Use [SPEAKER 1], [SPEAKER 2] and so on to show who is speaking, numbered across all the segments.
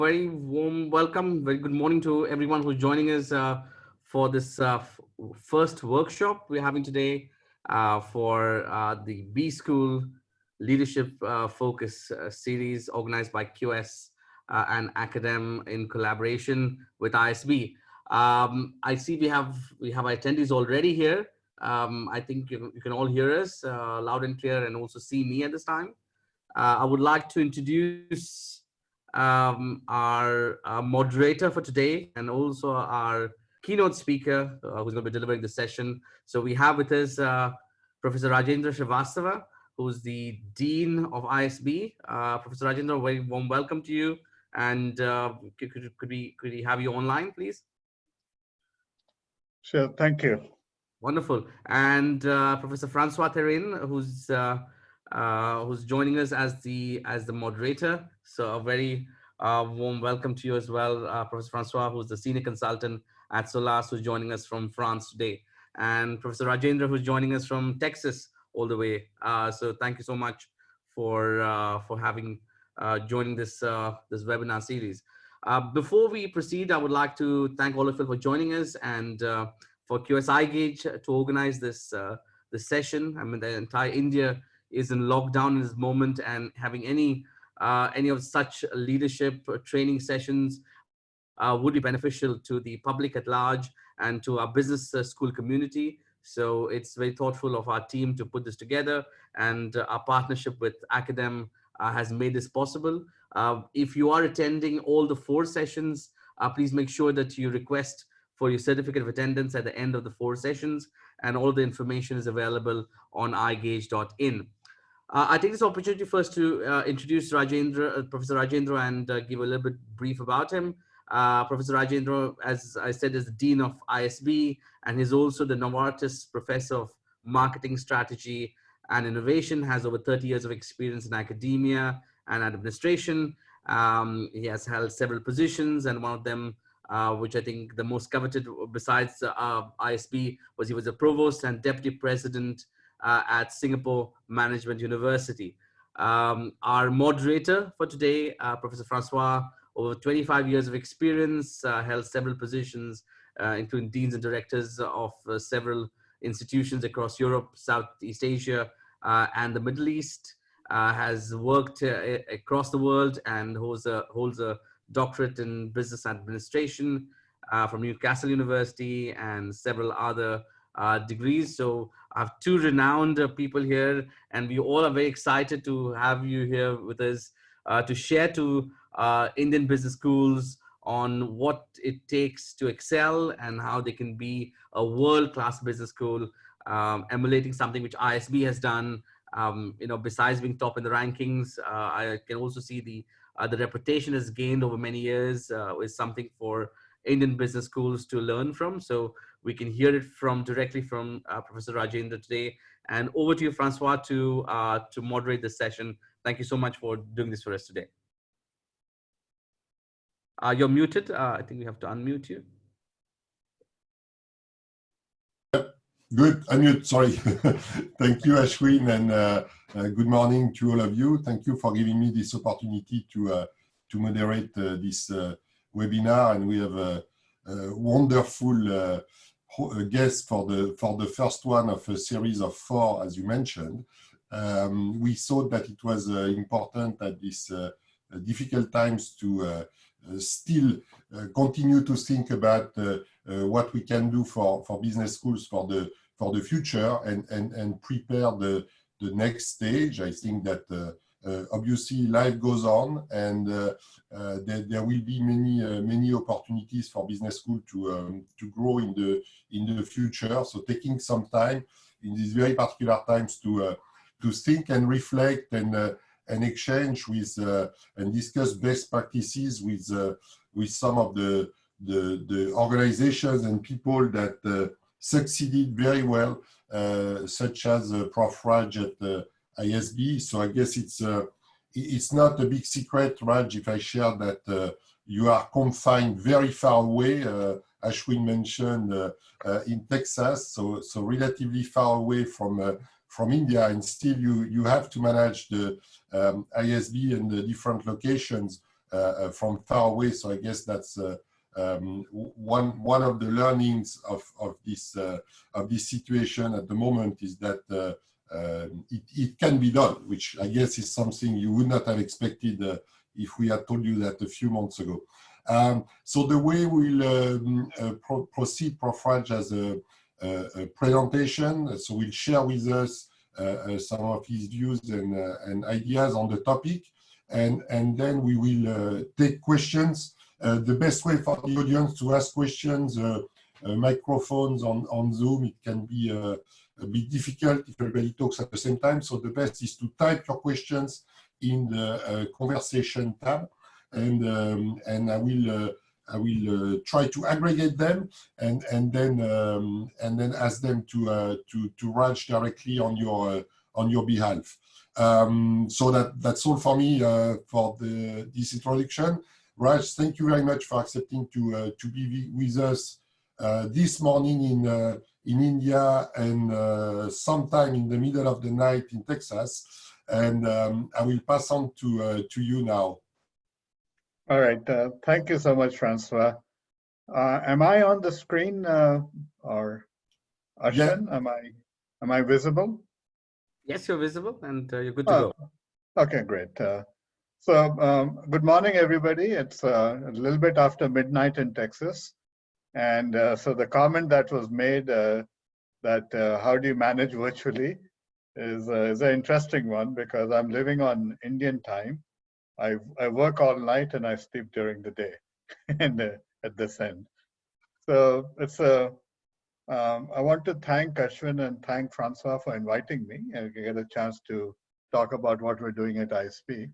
[SPEAKER 1] Very warm welcome. Very good morning to everyone who's joining us for this first workshop we're having today for the B School Leadership Focus series organized by QS and Academ in collaboration with ISB. I see we have attendees already here. I think you can all hear us loud and clear and also see me at this time. I would like to introduce our moderator for today and also our keynote speaker who's going to be delivering the session. So we have with us Professor Rajendra Srivastava, who's the Dean of ISB. Professor Rajendra, very warm welcome to you. And could we have you online, please?
[SPEAKER 2] Sure, thank you.
[SPEAKER 1] Wonderful. And Professor Francois Therin, who's joining us as the moderator. So a very warm welcome to you as well, Professor Francois, who's the senior consultant at Solas, who's joining us from France today, and Professor Rajendra, who's joining us from Texas all the way. So thank you so much for having joining this webinar series. Before we proceed, I would like to thank all of you for joining us and for QSI Gauge to organize this session. I mean, the entire India is in lockdown in this moment, and having any of such leadership training sessions would be beneficial to the public at large and to our business school community. So it's very thoughtful of our team to put this together, and our partnership with Academ has made this possible. If you are attending all the 4 sessions, please make sure that you request for your certificate of attendance at the end of the 4 sessions, and all the information is available on igauge.in. I take this opportunity first to introduce Professor Rajendra, and give a little bit brief about him. Professor Rajendra, as I said, is the Dean of ISB, and he's also the Novartis Professor of Marketing, Strategy and Innovation, has over 30 years of experience in academia and administration. He has held several positions, and one of them, which I think the most coveted besides ISB, was he was a Provost and Deputy President at Singapore Management University. Our moderator for today, Professor Francois, over 25 years of experience, held several positions, including deans and directors of several institutions across Europe, Southeast Asia, and the Middle East. Has worked across the world and holds a doctorate in business administration from Newcastle University and several other degrees. So I have 2 renowned people here, and we all are very excited to have you here with us to share to Indian business schools on what it takes to excel and how they can be a world-class business school, emulating something which ISB has done. Besides being top in the rankings, I can also see the reputation has gained over many years is something for Indian business schools to learn from. So we can hear it directly from Professor Rajendra today. And over to you, Francois, to moderate this session. Thank you so much for doing this for us today. You're muted. I think we have to unmute you.
[SPEAKER 3] Good, unmute, sorry. Thank you, Ashwin, and good morning to all of you. Thank you for giving me this opportunity to moderate this webinar, and we have a wonderful guest for the first one of a series of 4, as you mentioned. We thought that it was important at these difficult times to still continue to think about what we can do for business schools for the future and prepare the next stage. I think that obviously life goes on, and there will be many opportunities for business school to grow in the future. So taking some time in these very particular times to think and reflect and exchange with and discuss best practices with some of the organizations and people that succeeded very well, such as Prof. Raj at ISB. So I guess it's not a big secret, Raj, if I share that you are confined very far away. Ashwin mentioned in Texas, so relatively far away from India, and still you have to manage the ISB and the different locations from far away. So I guess that's one of the learnings of this situation at the moment is that it can be done, which I guess is something you would not have expected if we had told you that a few months ago. So the way we'll proceed, Prof. Raj, has a presentation. So we'll share with us some of his views and ideas on the topic, and then we will take questions. The best way for the audience to ask questions, microphones on Zoom, it can be a bit difficult if everybody talks at the same time. So the best is to type your questions in the conversation tab, and I will try to aggregate them and then ask them to Raj directly on your behalf. So that's all for me for this introduction. Raj, thank you very much for accepting to be with us this morning in India and sometime in the middle of the night in Texas. And I will pass on to you now.
[SPEAKER 2] All right. Thank you so much, Francois. Am I on the screen or Ashwin?
[SPEAKER 3] Yeah.
[SPEAKER 2] Am I visible?
[SPEAKER 1] Yes, you're visible and you're good to go.
[SPEAKER 2] Okay, great. So good morning, everybody. It's a little bit after midnight in Texas. And so the comment that was made that how do you manage virtually is an interesting one, because I'm living on Indian time. I work all night and I sleep during the day and at this end. So it's I want to thank Ashwin and thank Francois for inviting me and get a chance to talk about what we're doing at ISB.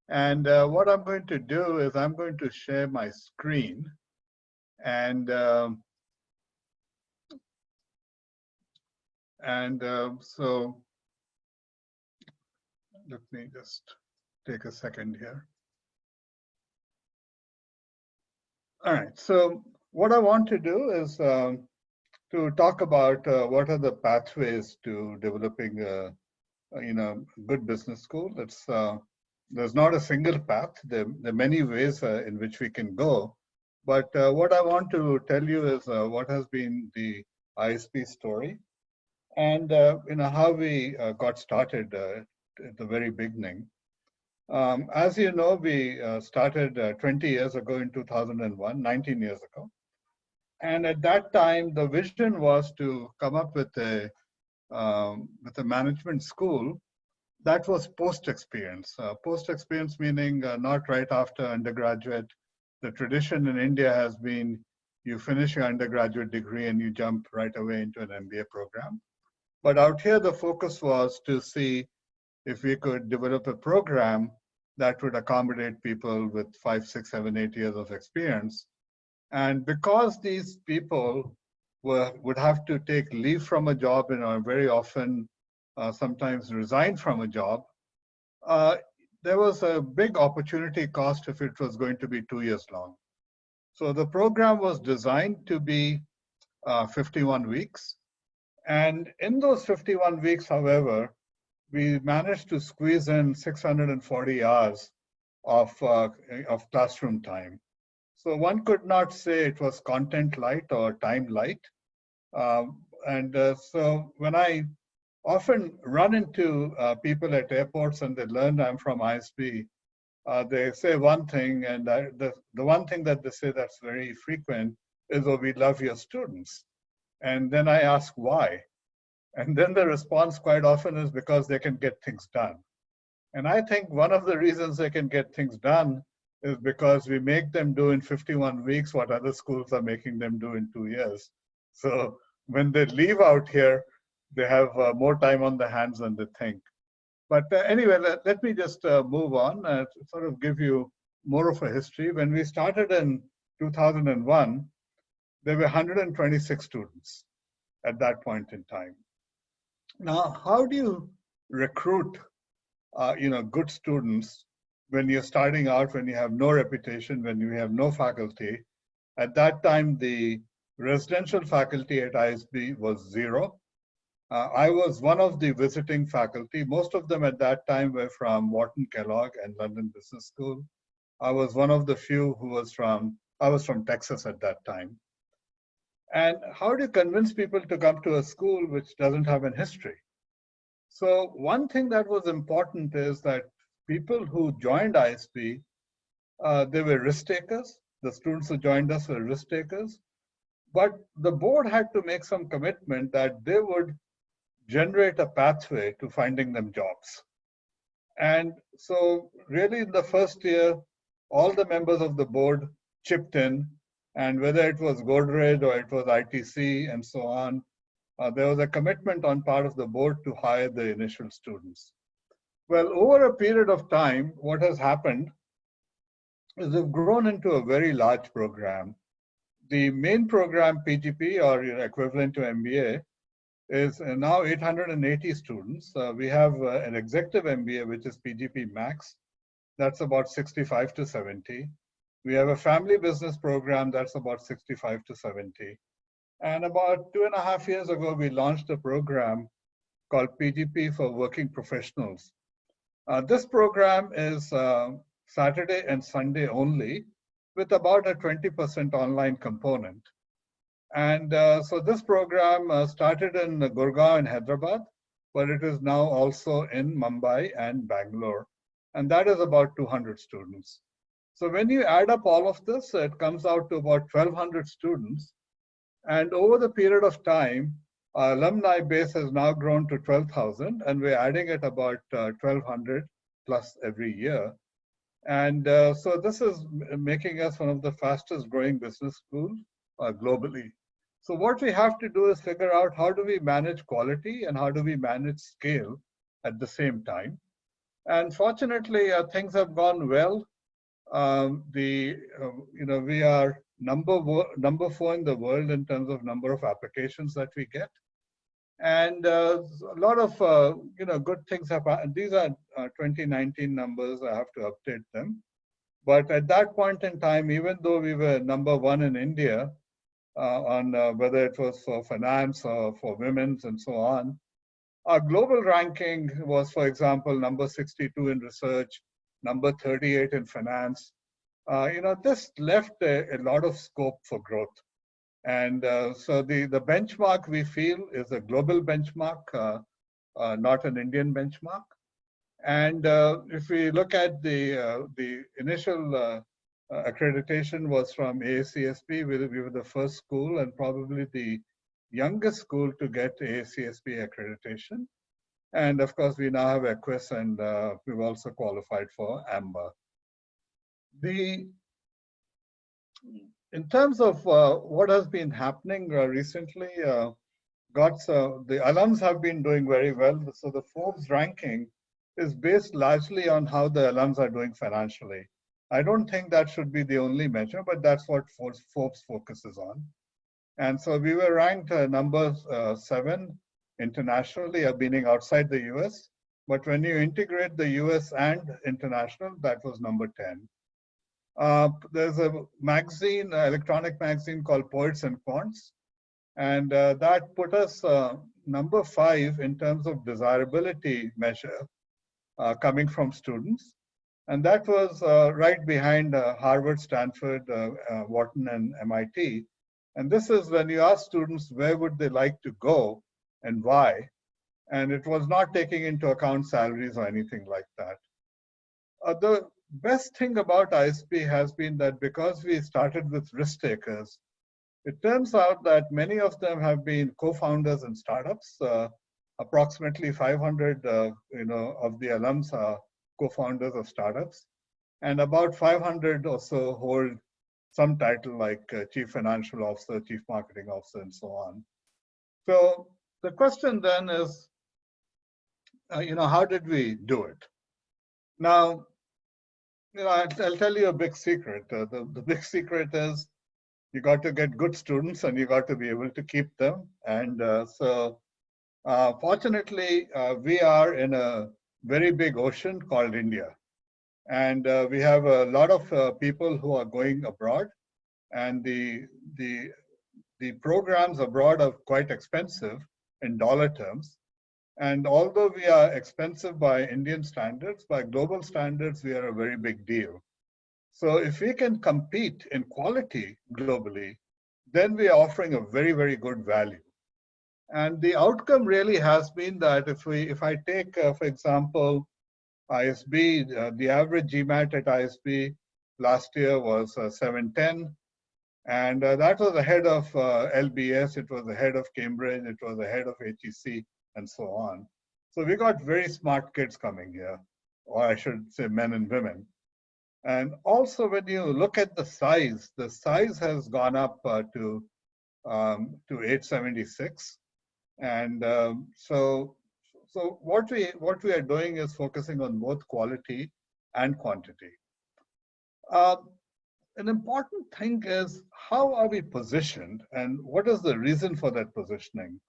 [SPEAKER 2] And what I'm going to do is I'm going to share my screen, and so let me just take a second here. All right, so what I want to do is to talk about what are the pathways to developing a good business school. There's not a single path. There are many ways in which we can go. But what I want to tell you is what has been the ISB story, and how we got started at the very beginning. As you know, we started 20 years ago in 2001, 19 years ago. And at that time, the vision was to come up with a management school that was post-experience. Post-experience meaning not right after undergraduate. The tradition in India has been you finish your undergraduate degree and you jump right away into an MBA program. But out here, the focus was to see if we could develop a program that would accommodate people with 5, 6, 7, 8 years of experience. And because these people would have to take leave from a job and very often sometimes resign from a job, there was a big opportunity cost if it was going to be 2 years long. So the program was designed to be 51 weeks. And in those 51 weeks, however, we managed to squeeze in 640 hours of classroom time. So one could not say it was content light or time light. So when I often run into people at airports and they learn I'm from ISB, they say one thing, and the one thing that they say that's very frequent is, oh, we love your students. And then I ask why. And then the response quite often is because they can get things done. And I think one of the reasons they can get things done is because we make them do in 51 weeks what other schools are making them do in 2 years. So when they leave out here, they have more time on their hands than they think. But anyway, let me just move on to sort of give you more of a history. When we started in 2001, there were 126 students at that point in time. Now, how do you recruit good students when you're starting out, when you have no reputation, when you have no faculty? At that time, the residential faculty at ISB was 0. I was one of the visiting faculty. Most of them at that time were from Wharton Kellogg and London Business School. I was one of the few who was I was from Texas at that time. And how do you convince people to come to a school which doesn't have an history? So one thing that was important is that people who joined ISB, they were risk takers. The students who joined us were risk takers. But the board had to make some commitment that they would generate a pathway to finding them jobs. And so really in the first year, all the members of the board chipped in, and whether it was Godrej or it was ITC and so on, there was a commitment on part of the board to hire the initial students. Well, over a period of time, what has happened is we've grown into a very large program. The main program, PGP, or equivalent to MBA, is now 880 students. We have an executive MBA, which is PGP Max. That's about 65 to 70. We have a family business program that's about 65 to 70. And about 2.5 years ago, we launched a program called PGP for Working Professionals. This program is Saturday and Sunday only, with about a 20% online component. And so this program started in Gurgaon and Hyderabad, but it is now also in Mumbai and Bangalore. And that is about 200 students. So when you add up all of this, it comes out to about 1,200 students. And over the period of time, our alumni base has now grown to 12,000, and we're adding at about 1,200 plus every year. And so this is making us one of the fastest growing business schools globally. So what we have to do is figure out how do we manage quality and how do we manage scale at the same time. And fortunately, things have gone well. We are number 4 in the world in terms of number of applications that we get. And a lot of good things have happened. These are 2019 numbers. I have to update them. But at that point in time, even though we were number 1 in India on whether it was for finance or for women's and so on, our global ranking was, for example, number 62 in research, number 38 in finance. This left a lot of scope for growth. And so the benchmark we feel is a global benchmark, not an Indian benchmark. And if we look at the initial accreditation was from AACSB, we were the first school and probably the youngest school to get AACSB accreditation. And of course, we now have EQUIS, and we've also qualified for AMBA. In terms of what has been happening recently, the alums have been doing very well. So the Forbes ranking is based largely on how the alums are doing financially. I don't think that should be the only measure, but that's what Forbes focuses on. And so we were ranked number 7 internationally, meaning outside the US. But when you integrate the US and international, that was number 10. There's a magazine, electronic magazine called Poets and Quants, and that put us number 5 in terms of desirability measure coming from students. And that was right behind Harvard, Stanford, Wharton, and MIT. And this is when you ask students where would they like to go and why. And it was not taking into account salaries or anything like that. The best thing about ISB has been that because we started with risk takers, it turns out that many of them have been co-founders in startups. Approximately 500 of the alums are co-founders of startups, and about 500 or so hold some title like Chief Financial Officer, Chief Marketing Officer, and so on. So the question then is, how did we do it? Now, I'll tell you a big secret. The big secret is you got to get good students and you got to be able to keep them. And fortunately, we are in a very big ocean called India. And we have a lot of people who are going abroad. And the programs abroad are quite expensive in dollar terms. And although we are expensive by Indian standards, by global standards, we are a very big deal. So if we can compete in quality globally, then we are offering a very, very good value. And the outcome really has been that if I take, for example, ISB, the average GMAT at ISB last year was 710. And that was ahead of LBS, it was ahead of Cambridge, it was ahead of HEC, and so on. So we got very smart kids coming here, or I should say men and women. And also when you look at the size has gone up to 876. And so what we are doing is focusing on both quality and quantity. An important thing is how are we positioned and what is the reason for that positioning?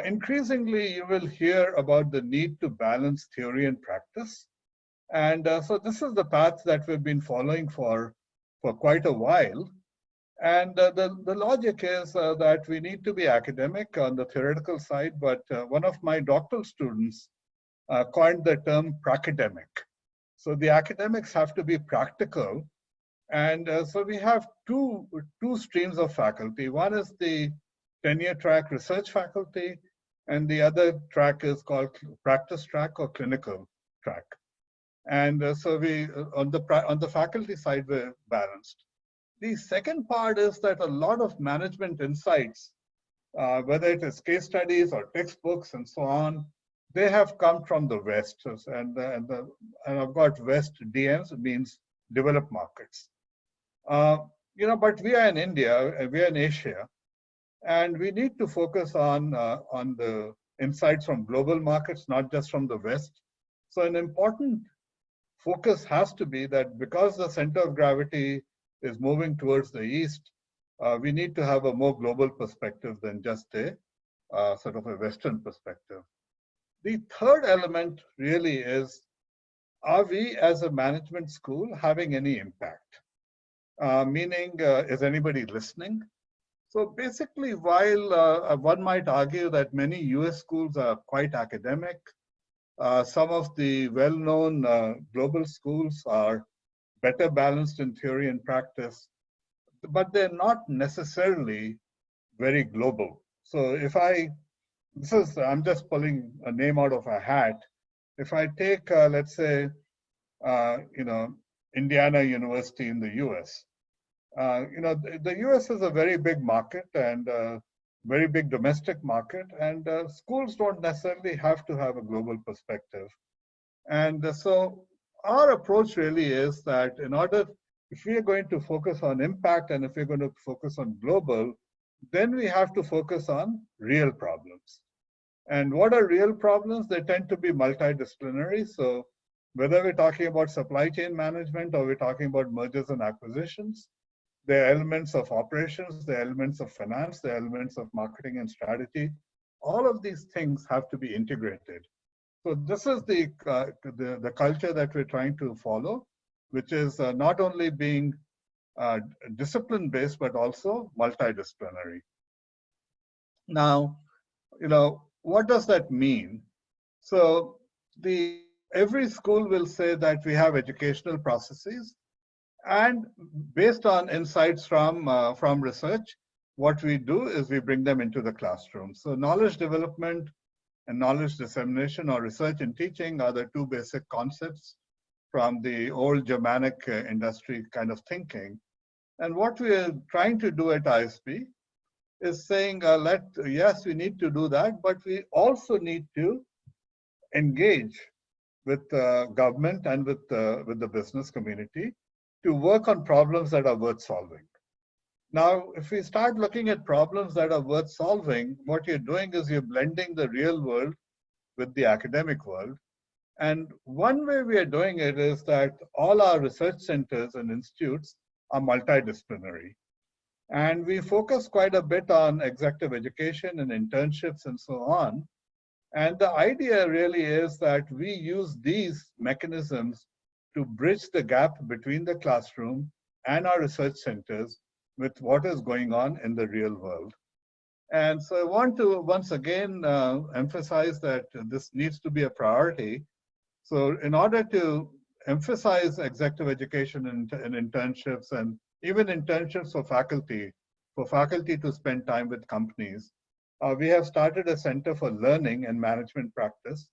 [SPEAKER 2] Increasingly, you will hear about the need to balance theory and practice. And so this is the path that we've been following for quite a while. And the logic is that we need to be academic on the theoretical side, but one of my doctoral students coined the term pracademic. So the academics have to be practical. And so we have two streams of faculty. One is the tenure track research faculty, and the other track is called practice track or clinical track. And so we on the faculty side, we're balanced. The second part is that a lot of management insights, whether it is case studies or textbooks and so on, they have come from the West. And I've got West DMs, it means developed markets. But we are in India, we are in Asia, and we need to focus on the insights from global markets, not just from the West. So an important focus has to be that because the center of gravity is moving towards the East, we need to have a more global perspective than just a sort of a Western perspective. The third element really is, are we as a management school having any impact? Meaning, is anybody listening? So basically, while one might argue that many US schools are quite academic, some of the well-known global schools are better balanced in theory and practice, but they're not necessarily very global. So I'm just pulling a name out of a hat. If I take, let's say, Indiana University in the US, the US is a very big market and very big domestic market, and schools don't necessarily have to have a global perspective. And so our approach really is that if we are going to focus on impact and if we're going to focus on global, then we have to focus on real problems. And what are real problems? They tend to be multidisciplinary. So whether we're talking about supply chain management or we're talking about mergers and acquisitions, there are elements of operations, there are elements of finance, there are elements of marketing and strategy. All of these things have to be integrated. So this is the culture that we're trying to follow, which is not only being discipline-based, but also multidisciplinary. Now, what does that mean? So every school will say that we have educational processes, and based on insights from research, what we do is we bring them into the classroom. So knowledge development and knowledge dissemination or research and teaching are the two basic concepts from the old Germanic industry kind of thinking. And what we are trying to do at ISB is saying, yes, we need to do that, but we also need to engage with government and with the business community to work on problems that are worth solving. Now, if we start looking at problems that are worth solving, what you're doing is you're blending the real world with the academic world. And one way we are doing it is that all our research centers and institutes are multidisciplinary. And we focus quite a bit on executive education and internships and so on. And the idea really is that we use these mechanisms to bridge the gap between the classroom and our research centers with what is going on in the real world. And so I want to once again emphasize that this needs to be a priority. So in order to emphasize executive education and internships, and even internships for faculty to spend time with companies, we have started a Center for Learning and Management Practice.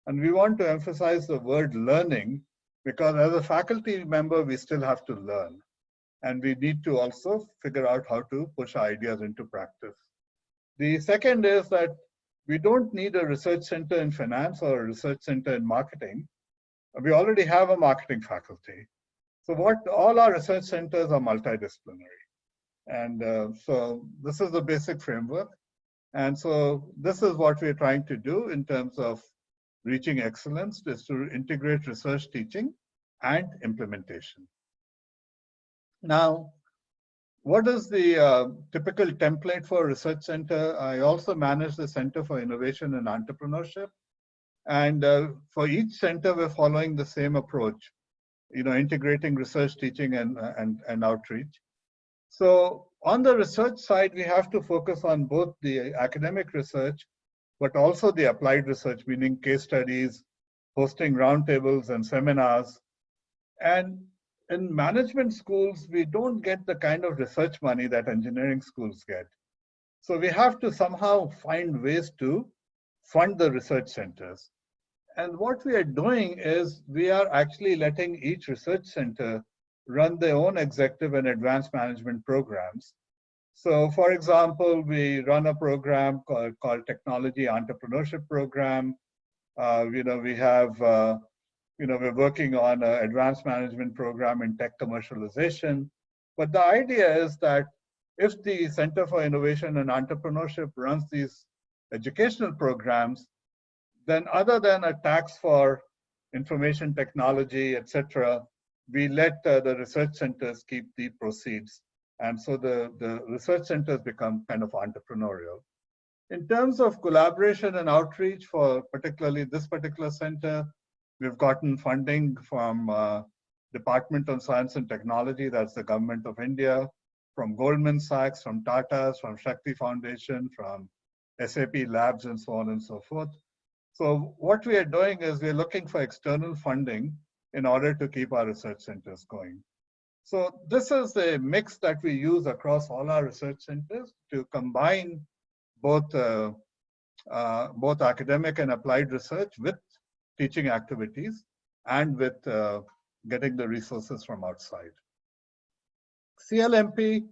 [SPEAKER 2] And we want to emphasize the word learning because as a faculty member, we still have to learn. And we need to also figure out how to push ideas into practice. The second is that we don't need a research center in finance or a research center in marketing. We already have a marketing faculty. So all our research centers are multidisciplinary. And so this is the basic framework. And so this is what we're trying to do in terms of reaching excellence, is to integrate research teaching and implementation. Now, what is the typical template for a research center? I also manage the Center for Innovation and Entrepreneurship. And for each center, we're following the same approach, integrating research teaching and outreach. So on the research side, we have to focus on both the academic research, but also the applied research, meaning case studies, hosting roundtables and seminars. And in management schools, we don't get the kind of research money that engineering schools get. So we have to somehow find ways to fund the research centers. And what we are doing is we are actually letting each research center run their own executive and advanced management programs. So for example, we run a program called Technology Entrepreneurship Program. We have we're working on an advanced management program in tech commercialization. But the idea is that if the Center for Innovation and Entrepreneurship runs these educational programs, then other than a tax for information technology, etc., we let the research centers keep the proceeds. And so the research centers become kind of entrepreneurial. In terms of collaboration and outreach for particularly this particular center, we've gotten funding from Department of Science and Technology, that's the government of India, from Goldman Sachs, from Tata's, from Shakti Foundation, from SAP Labs, and so on and so forth. So what we are doing is we're looking for external funding in order to keep our research centers going. So this is a mix that we use across all our research centers to combine both academic and applied research with teaching activities and with getting the resources from outside. CLMP,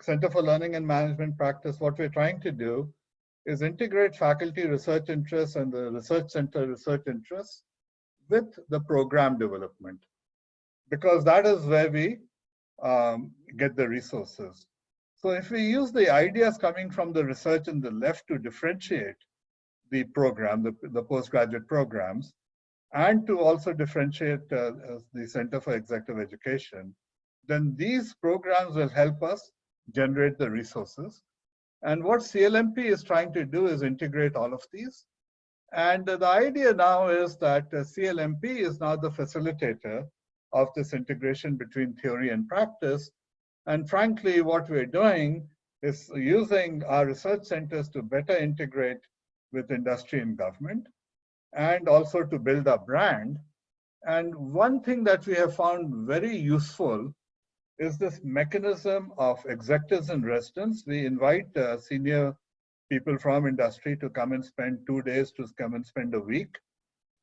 [SPEAKER 2] Center for Learning and Management Practice, what we're trying to do is integrate faculty research interests and the research center research interests with the program development, because that is where we get the resources. So if we use the ideas coming from the research in the left to differentiate the program, the postgraduate programs, and to also differentiate the Center for Executive Education, then these programs will help us generate the resources. And what CLMP is trying to do is integrate all of these. And the idea now is that CLMP is now the facilitator of this integration between theory and practice. And frankly, what we're doing is using our research centers to better integrate with industry and government, and also to build a brand. And one thing that we have found very useful is this mechanism of executives in residence. We invite senior people from industry to come and spend 2 days, to come and spend a week.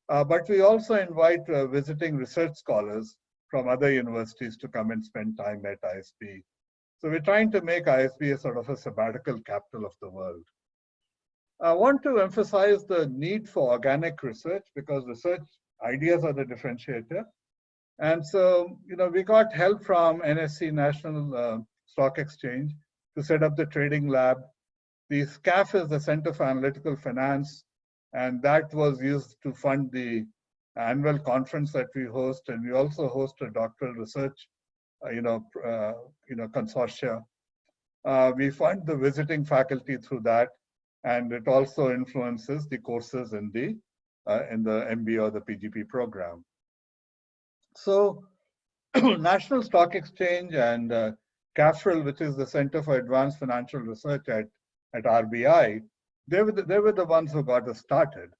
[SPEAKER 2] But we also invite visiting research scholars from other universities to come and spend time at ISB. So we're trying to make ISB a sort of a sabbatical capital of the world. I want to emphasize the need for organic research, because research ideas are the differentiator. And so, we got help from NSE, National Stock Exchange, to set up the trading lab. The SCAF is the Center for Analytical Finance, and that was used to fund the annual conference that we host. And we also host a doctoral research, consortia. We fund the visiting faculty through that, and it also influences the courses in the MBA or the PGP program. So National Stock Exchange and CAFRIL, which is the Center for Advanced Financial Research at RBI, they were the ones who got us started.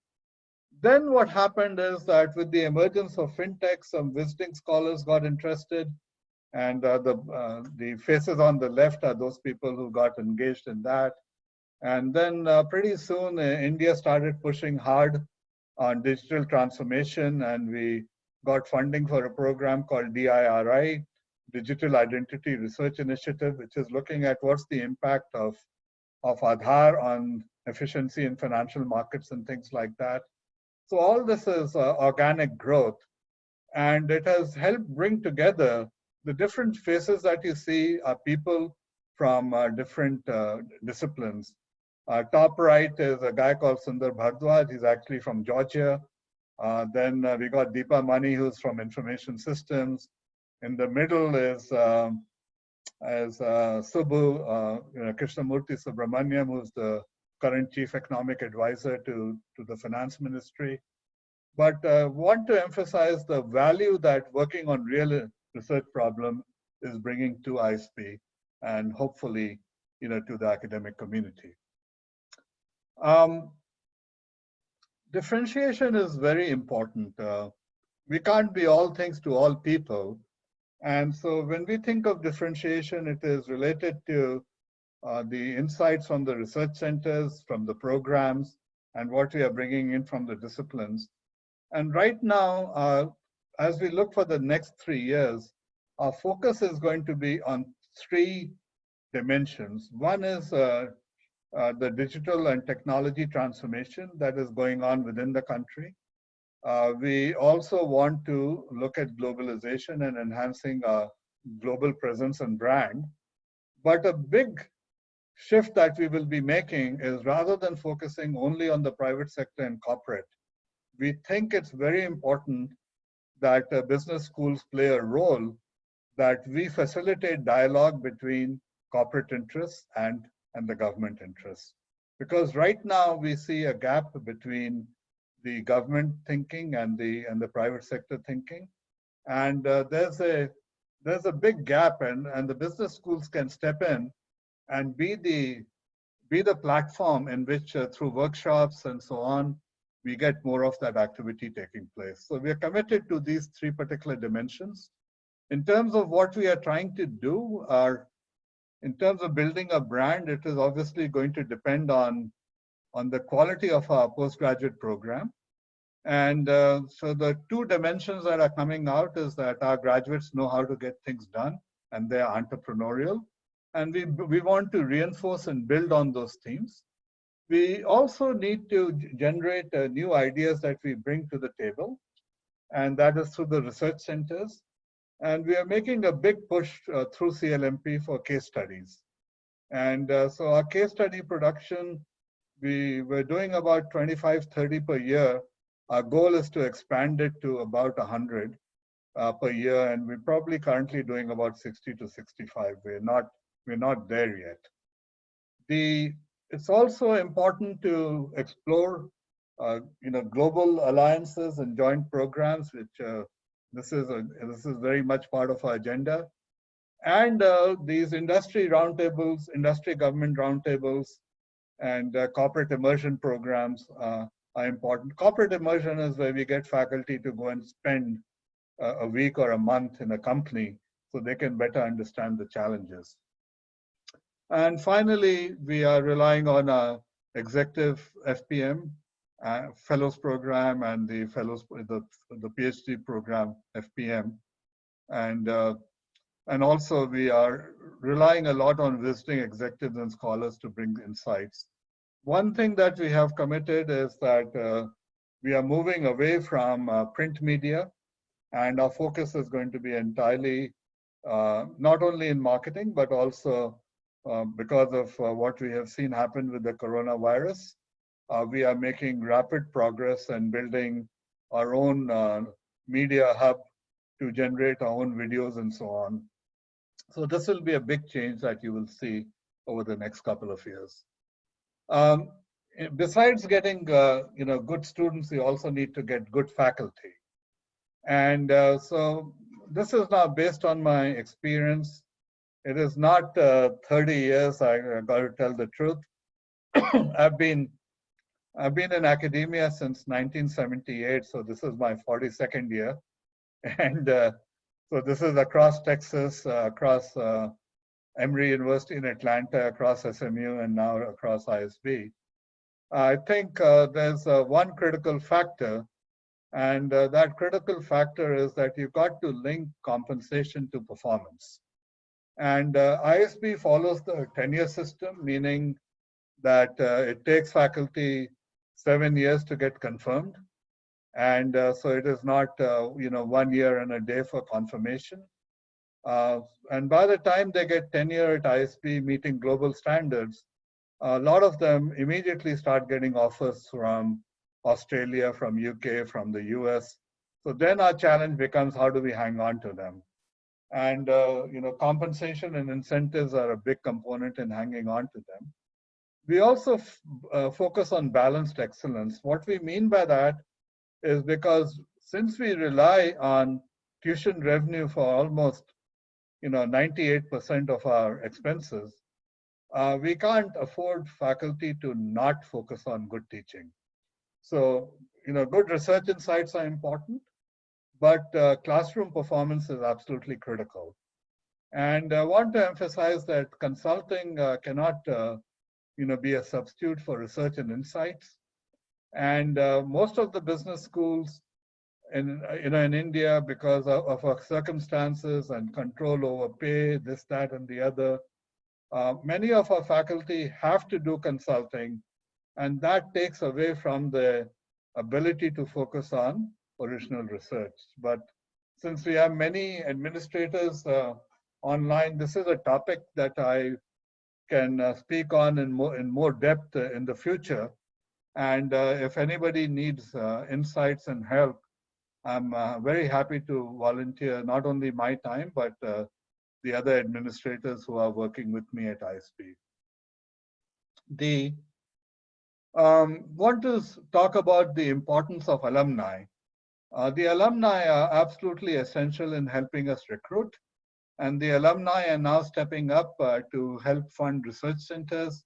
[SPEAKER 2] Then what happened is that with the emergence of fintech, some visiting scholars got interested, and the faces on the left are those people who got engaged in that. And then pretty soon, India started pushing hard on digital transformation, and we got funding for a program called DIRI, Digital Identity Research Initiative, which is looking at what's the impact of Aadhaar on efficiency in financial markets and things like that. So all this is organic growth, and it has helped bring together the different faces that you see are people from different disciplines. Top right is a guy called Sundar Bhardwaj. He's actually from Georgia. Then we got Deepa Mani, who's from information systems. In the middle is Subbu Krishnamurthy Subramaniam, who's the current chief economic advisor to the finance ministry. But want to emphasize the value that working on real research problem is bringing to ISB and hopefully, to the academic community. Differentiation is very important. We can't be all things to all people. And so when we think of differentiation, it is related to the insights from the research centers, from the programs, and what we are bringing in from the disciplines. And right now, as we look for the next 3 years, our focus is going to be on 3 dimensions. One is the digital and technology transformation that is going on within the country. We also want to look at globalization and enhancing our global presence and brand. But a big shift that we will be making is, rather than focusing only on the private sector and corporate, we think it's very important that business schools play a role, that we facilitate dialogue between corporate interests and the government interests. Because right now we see a gap between the government thinking and the private sector thinking. And there's a big gap, and the business schools can step in and be the platform in which through workshops and so on, we get more of that activity taking place. So we are committed to these 3 particular dimensions. In terms of what we are trying to do, in terms of building a brand, it is obviously going to depend on the quality of our postgraduate program. And so the 2 dimensions that are coming out is that our graduates know how to get things done, and they are entrepreneurial. And we want to reinforce and build on those themes. We also need to generate new ideas that we bring to the table, and that is through the research centers. And we are making a big push through CLMP for case studies. And so our case study production, we were doing about 25, 30 per year. Our goal is to expand it to about 100 per year, and we're probably currently doing about 60 to 65. We're not there yet. It's also important to explore, global alliances and joint programs, which this is very much part of our agenda. And these industry roundtables, industry government roundtables, and corporate immersion programs are important. Corporate immersion is where we get faculty to go and spend a week or a month in a company so they can better understand the challenges. And finally, we are relying on our executive FPM, fellows program, and the PhD program FPM. And also we are relying a lot on visiting executives and scholars to bring insights. One thing that we have committed is that we are moving away from print media, and our focus is going to be entirely not only in marketing, but also because of what we have seen happen with the coronavirus. We are making rapid progress and building our own media hub to generate our own videos and so on. So this will be a big change that you will see over the next couple of years. Besides getting good students, we also need to get good faculty. And so this is now based on my experience. It is not 30 years, I got to tell the truth. I've been I've been in academia since 1978, so this is my 42nd year. And so this is across Texas, across Emory University in Atlanta, across SMU, and now across ISB. I think there's one critical factor, and that critical factor is that you've got to link compensation to performance. And ISB follows the tenure system, meaning that it takes faculty 7 years to get confirmed. And so it is not, 1 year and a day for confirmation. And by the time they get tenure at ISB meeting global standards, a lot of them immediately start getting offers from Australia, from UK, from the US. So then our challenge becomes, how do we hang on to them? And compensation and incentives are a big component in hanging on to them. We also focus on balanced excellence. What we mean by that is because since we rely on tuition revenue for almost 98% of our expenses, we can't afford faculty to not focus on good teaching. So, good research insights are important, but classroom performance is absolutely critical. And I want to emphasize that consulting cannot, be a substitute for research and insights. And most of the business schools in India, because of our circumstances and control over pay, this, that, and the other, many of our faculty have to do consulting, and that takes away from the ability to focus on original research. But since we have many administrators online, this is a topic that I can speak on in more depth in the future. And if anybody needs insights and help, I'm very happy to volunteer not only my time, but the other administrators who are working with me at ISB. Want to talk about the importance of alumni. The alumni are absolutely essential in helping us recruit, and the alumni are now stepping up to help fund research centers,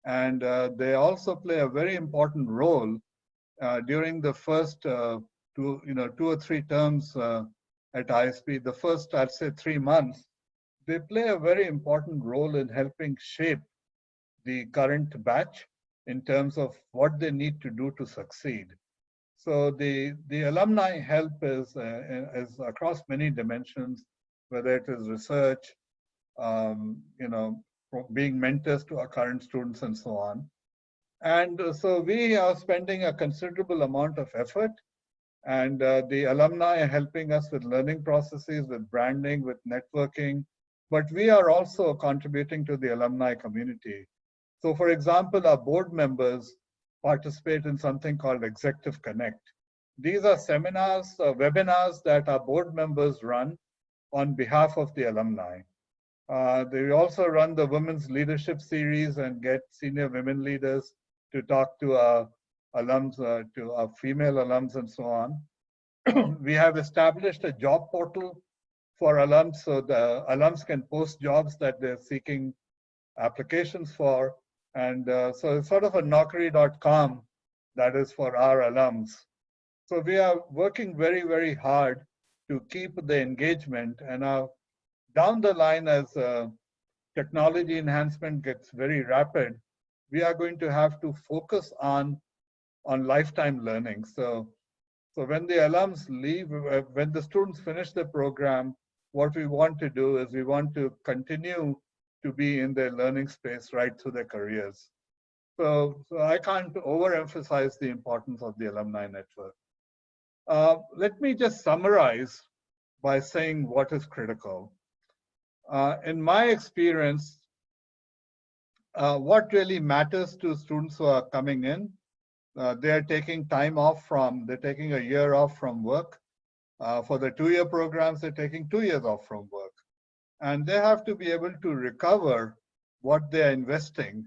[SPEAKER 2] and they also play a very important role during the first 2 or 3 terms at ISB. The first, I'd say, 3 months, they play a very important role in helping shape the current batch in terms of what they need to do to succeed. So the alumni help is across many dimensions, whether it is research, being mentors to our current students and so on. And so we are spending a considerable amount of effort, and the alumni are helping us with learning processes, with branding, with networking, but we are also contributing to the alumni community. So for example, our board members participate in something called Executive Connect. These are seminars, webinars that our board members run on behalf of the alumni. They also run the Women's Leadership Series and get senior women leaders to talk to our alums, to our female alums and so on. We have established a job portal for alums, so the alums can post jobs that they're seeking applications for. And so it's sort of a naukri.com that is for our alums. So we are working very, very hard to keep the engagement, and down the line, as technology enhancement gets very rapid, we are going to have to focus on lifetime learning. So when the alums leave, when the students finish the program, what we want to do is we want to continue to be in their learning space right through their careers. So I can't overemphasize the importance of the alumni network. Let me just summarize by saying what is critical. In my experience, what really matters to students who are coming in, they're taking time off they're taking a year off from work. For the 2-year programs, they're taking 2 years off from work. And they have to be able to recover what they're investing.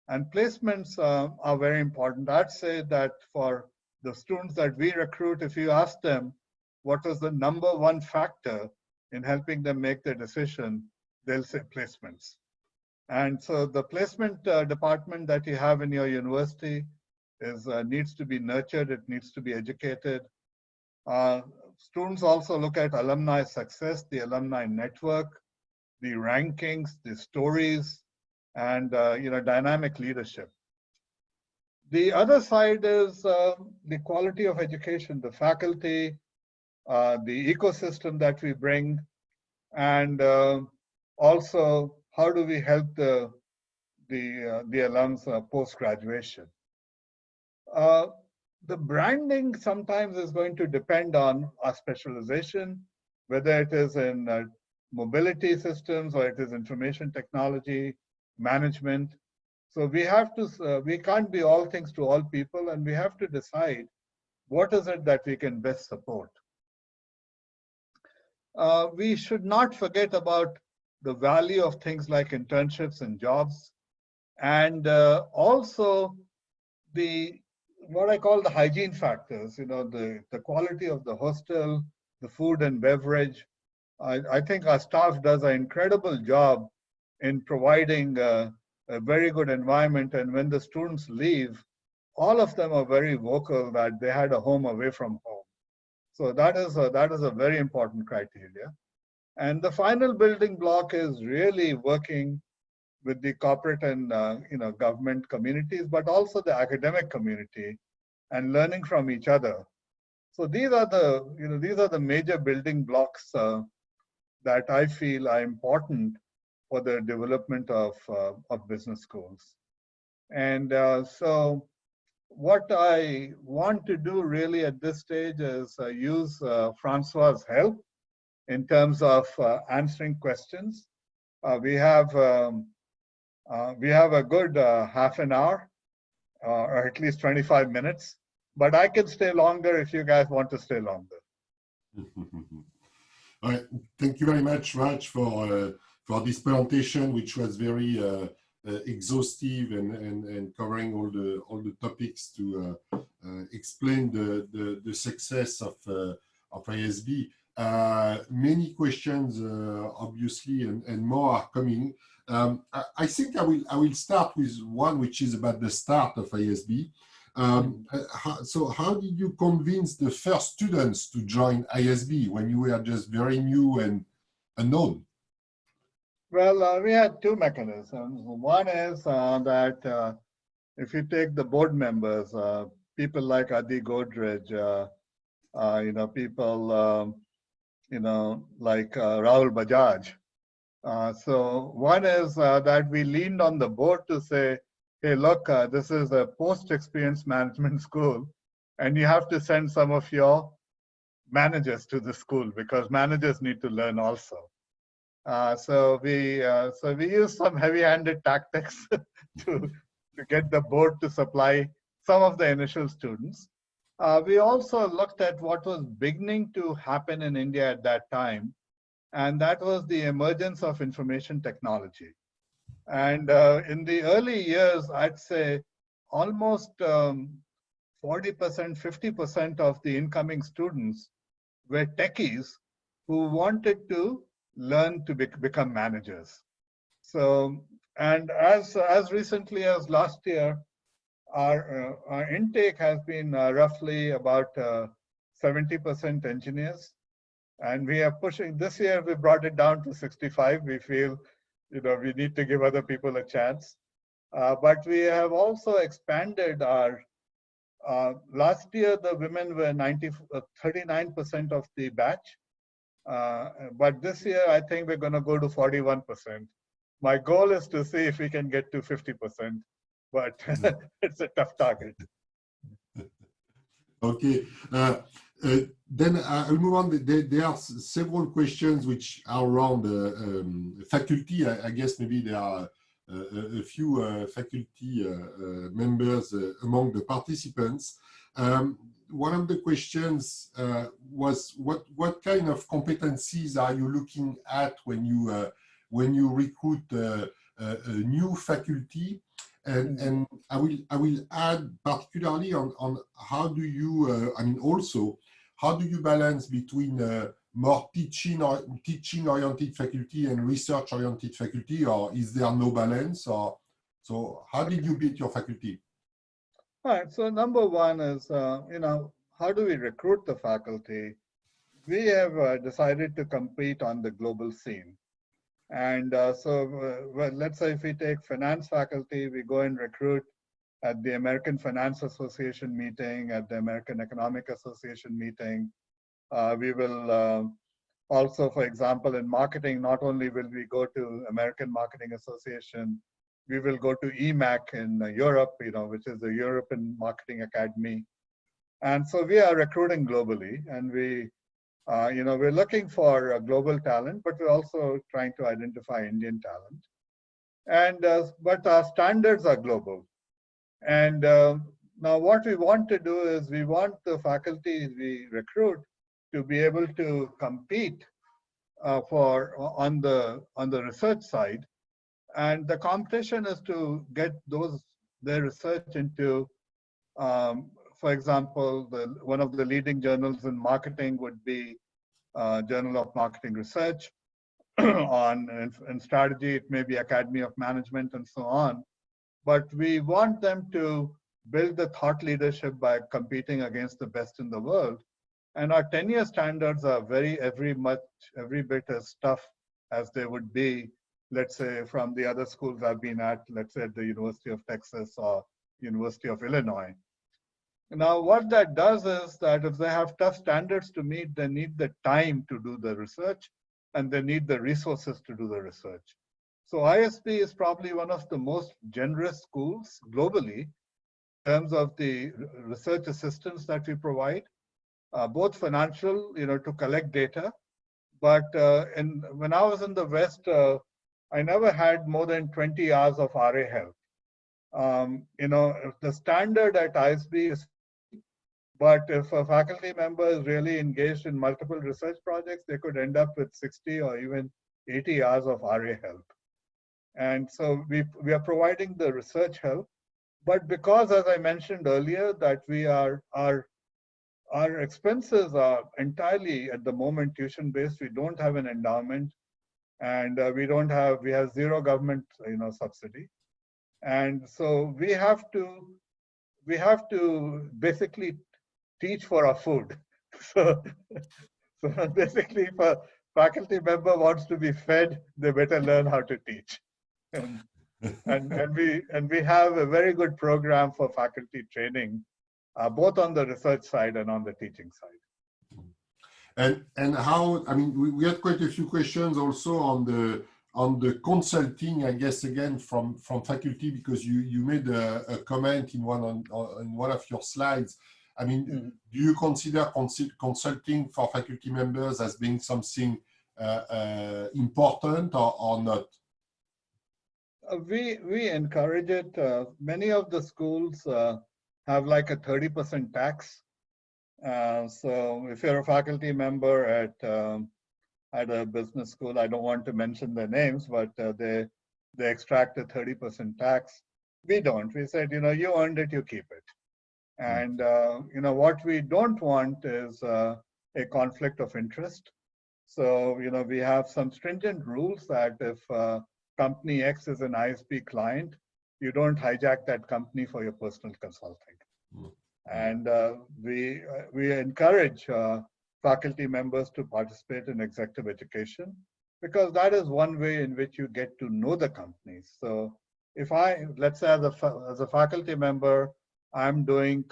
[SPEAKER 2] And placements are very important. I'd say that for the students that we recruit, if you ask them what is the number one factor in helping them make their decision, they'll say placements. And so the placement department that you have in your university needs to be nurtured, it needs to be educated. Students also look at alumni success, the alumni network, the rankings, the stories, and dynamic leadership. The other side is the quality of education, the faculty, the ecosystem that we bring, and also how do we help the alums post-graduation. The branding sometimes is going to depend on our specialization, whether it is in mobility systems or it is information technology, management. So we have to, we can't be all things to all people, and we have to decide what is it that we can best support. We should not forget about the value of things like internships and jobs, and also what I call the hygiene factors, the quality of the hostel, the food and beverage. I think our staff does an incredible job in providing a very good environment. And when the students leave, all of them are very vocal that they had a home away from home. So that is a very important criteria. And the final building block is really working with the corporate and government communities, but also the academic community, and learning from each other. So these are the major building blocks that I feel are important for the development of business schools. And so what I want to do really at this stage is use Francois's help in terms of answering questions. We have a good half an hour, or at least 25 minutes, but I can stay longer if you guys want to stay longer.
[SPEAKER 3] All right. Thank you very much, Raj, for this presentation, which was very exhaustive and covering all the topics to explain the success of ISB. Many questions, obviously, and more are coming. I think I will start with one which is about the start of ISB. So how did you convince the first students to join ISB when you were just very new and unknown?
[SPEAKER 2] Well, we had two mechanisms. One is that if you take the board members, people like Adi Godrej, people, like Rahul Bajaj. So one is that we leaned on the board to say, hey, look, this is a post-experience management school, and you have to send some of your managers to the school because managers need to learn also. So we used some heavy-handed tactics to get the board to supply some of the initial students. We also looked at what was beginning to happen in India at that time, and that was the emergence of information technology. And in the early years, I'd say almost 40%, 50% of the incoming students were techies who wanted to learn to become managers. So, and as recently as last year, our intake has been roughly about 70% engineers. And we are pushing, this year we brought it down to 65. We feel, we need to give other people a chance. But we have also expanded our, last year the women were 39% of the batch. But this year, I think we're going to go to 41%. My goal is to see if we can get to 50%, but it's a tough target.
[SPEAKER 3] Okay. Then I'll move on. There are several questions which are around faculty. I guess maybe there are a few faculty members among the participants. One of the questions was what kind of competencies are you looking at when you recruit a new faculty? And I will add particularly on how do you also how do you balance between more teaching oriented faculty and research oriented faculty, or is there no balance? Or so how did you build your faculty?
[SPEAKER 2] All right. So number one is, how do we recruit the faculty? We have decided to compete on the global scene. And well, let's say if we take finance faculty, we go and recruit at the American Finance Association meeting, at the American Economic Association meeting. We will also, for example, in marketing, not only will we go to American Marketing Association, we will go to EMAC in Europe, which is the European Marketing Academy. And so we are recruiting globally, and we're looking for global talent, but we're also trying to identify Indian talent. And but our standards are global. And now what we want to do is we want the faculty we recruit to be able to compete on the research side. And the competition is to get their research into, for example, one of the leading journals in marketing would be Journal of Marketing Research. In strategy, it may be Academy of Management and so on. But we want them to build the thought leadership by competing against the best in the world. And our tenure standards are every bit as tough as they would be, let's say, from the other schools I've been at, let's say at the University of Texas or University of Illinois. Now, what that does is that if they have tough standards to meet, they need the time to do the research, and they need the resources to do the research. So ISB is probably one of the most generous schools globally in terms of the research assistance that we provide, both financial, to collect data. But when I was in the West, I never had more than 20 hours of RA help. The standard at ISB is, but if a faculty member is really engaged in multiple research projects, they could end up with 60 or even 80 hours of RA help. And so we are providing the research help, but because, as I mentioned earlier, that our expenses are entirely at the moment tuition based. We don't have an endowment, and we have zero government subsidy, and so we have to basically teach for our food. So basically, if a faculty member wants to be fed, they better learn how to teach. And we have a very good program for faculty training, both on the research side and on the teaching side.
[SPEAKER 3] And how, I mean, we had quite a few questions also on the consulting, I guess, again, from faculty, because you made a comment in one of your slides. I mean, do you consider consulting for faculty members as being something important or not?
[SPEAKER 2] We encourage it. Many of the schools have like a 30% tax. So if you're a faculty member at a business school, I don't want to mention their names, but they extract a 30% tax. We don't. We said, you earned it, you keep it. And what we don't want is a conflict of interest. So we have some stringent rules that if company X is an ISB client, you don't hijack that company for your personal consulting. And we encourage faculty members to participate in executive education, because that is one way in which you get to know the companies. So if let's say as a faculty member, I'm doing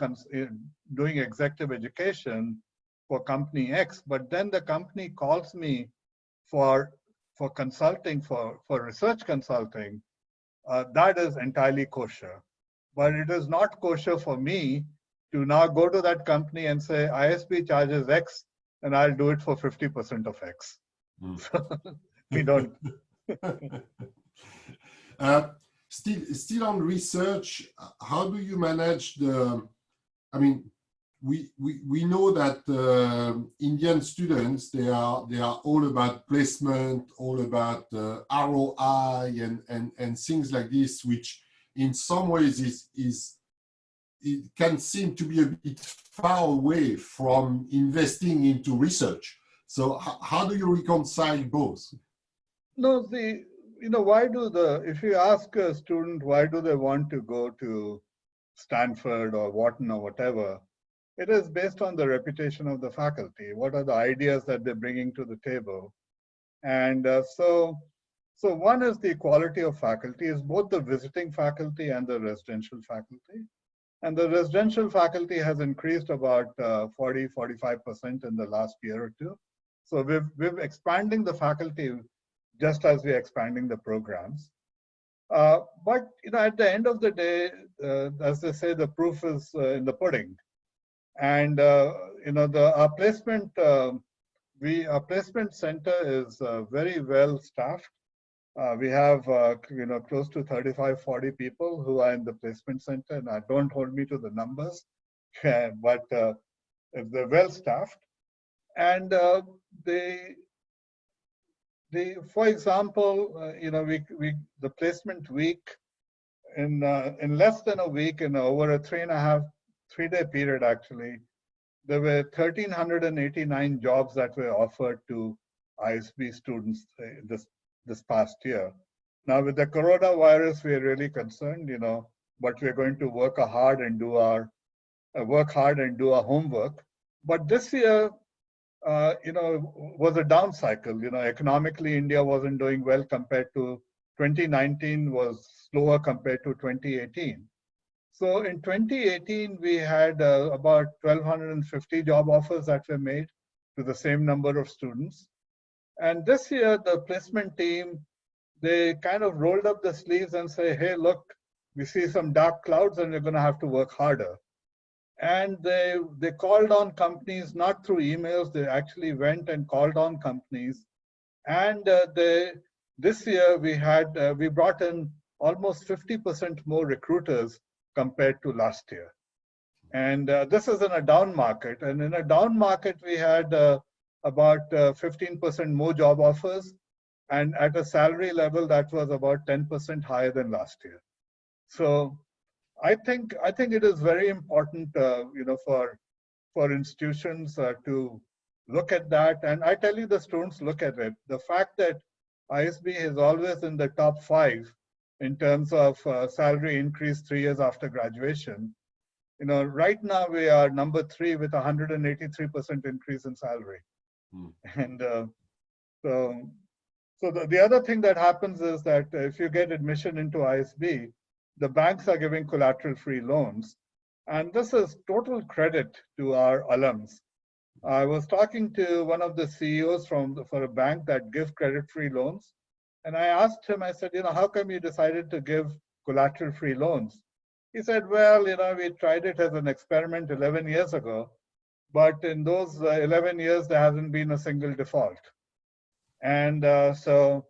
[SPEAKER 2] executive education for company X, but then the company calls me for consulting, for research consulting, that is entirely kosher. But it is not kosher for me to now go to that company and say, ISB charges X, and I'll do it for 50% of X. We don't.
[SPEAKER 3] Still on research, how do you manage I mean, we know that Indian students, they are all about placement, all about ROI and things like this, which in some ways it can seem to be a bit far away from investing into research. So how do you reconcile both?
[SPEAKER 2] No, if you ask a student why do they want to go to Stanford or Wharton or whatever. It is based on the reputation of the faculty. What are the ideas that they're bringing to the table? And so one is the quality of faculty, is both the visiting faculty and the residential faculty. And the residential faculty has increased about 40–45% in the last year or two. So we're expanding the faculty just as we're expanding the programs. But at the end of the day, as they say, the proof is in the pudding. And our placement center is very well staffed. We have close to 35–40 people who are in the placement center, and don't hold me to the numbers, but they're well staffed. And for example, the placement week in less than a week, over a 3-day period, actually, there were 1,389 jobs that were offered to ISB students this past year. Now, with the coronavirus, we are really concerned, but we're going to work hard and do our homework. But this year, was a down cycle. Economically, India wasn't doing well compared to 2019, was slower compared to 2018. So in 2018, we had about 1,250 job offers that were made to the same number of students. And this year, the placement team, they kind of rolled up the sleeves and say, hey, look, we see some dark clouds and we're going to have to work harder. And they called on companies, not through emails, they actually went and called on companies. And this year we brought in almost 50% more recruiters compared to last year. And this is in a down market. And in a down market, we had about 15% more job offers. And at a salary level, that was about 10% higher than last year. So I think it is very important, for institutions to look at that. And I tell you, the students look at it. The fact that ISB is always in the top 5 in terms of salary increase 3 years after graduation. Right now we are number 3 with 183% increase in salary. And so the other thing that happens is that if you get admission into ISB, the banks are giving collateral-free loans. And this is total credit to our alums. I was talking to one of the CEOs for a bank that gives credit-free loans. And I asked him, I said, how come you decided to give collateral-free loans? He said, well, we tried it as an experiment 11 years ago, but in those 11 years, there hasn't been a single default. And so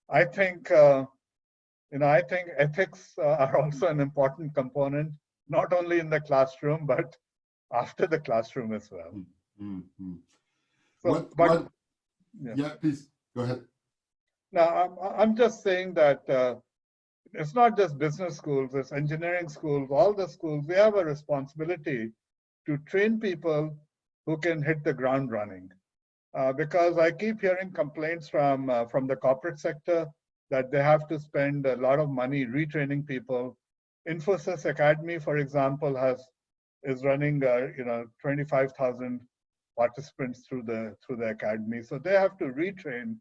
[SPEAKER 2] I think, I think ethics are also an important component, not only in the classroom, but after the classroom as well. So,
[SPEAKER 3] yeah, please go ahead.
[SPEAKER 2] Now, I'm just saying that it's not just business schools, it's engineering schools, all the schools, we have a responsibility to train people who can hit the ground running. Because I keep hearing complaints from the corporate sector that they have to spend a lot of money retraining people. Infosys Academy, for example, is running 25,000 participants through the academy. So they have to retrain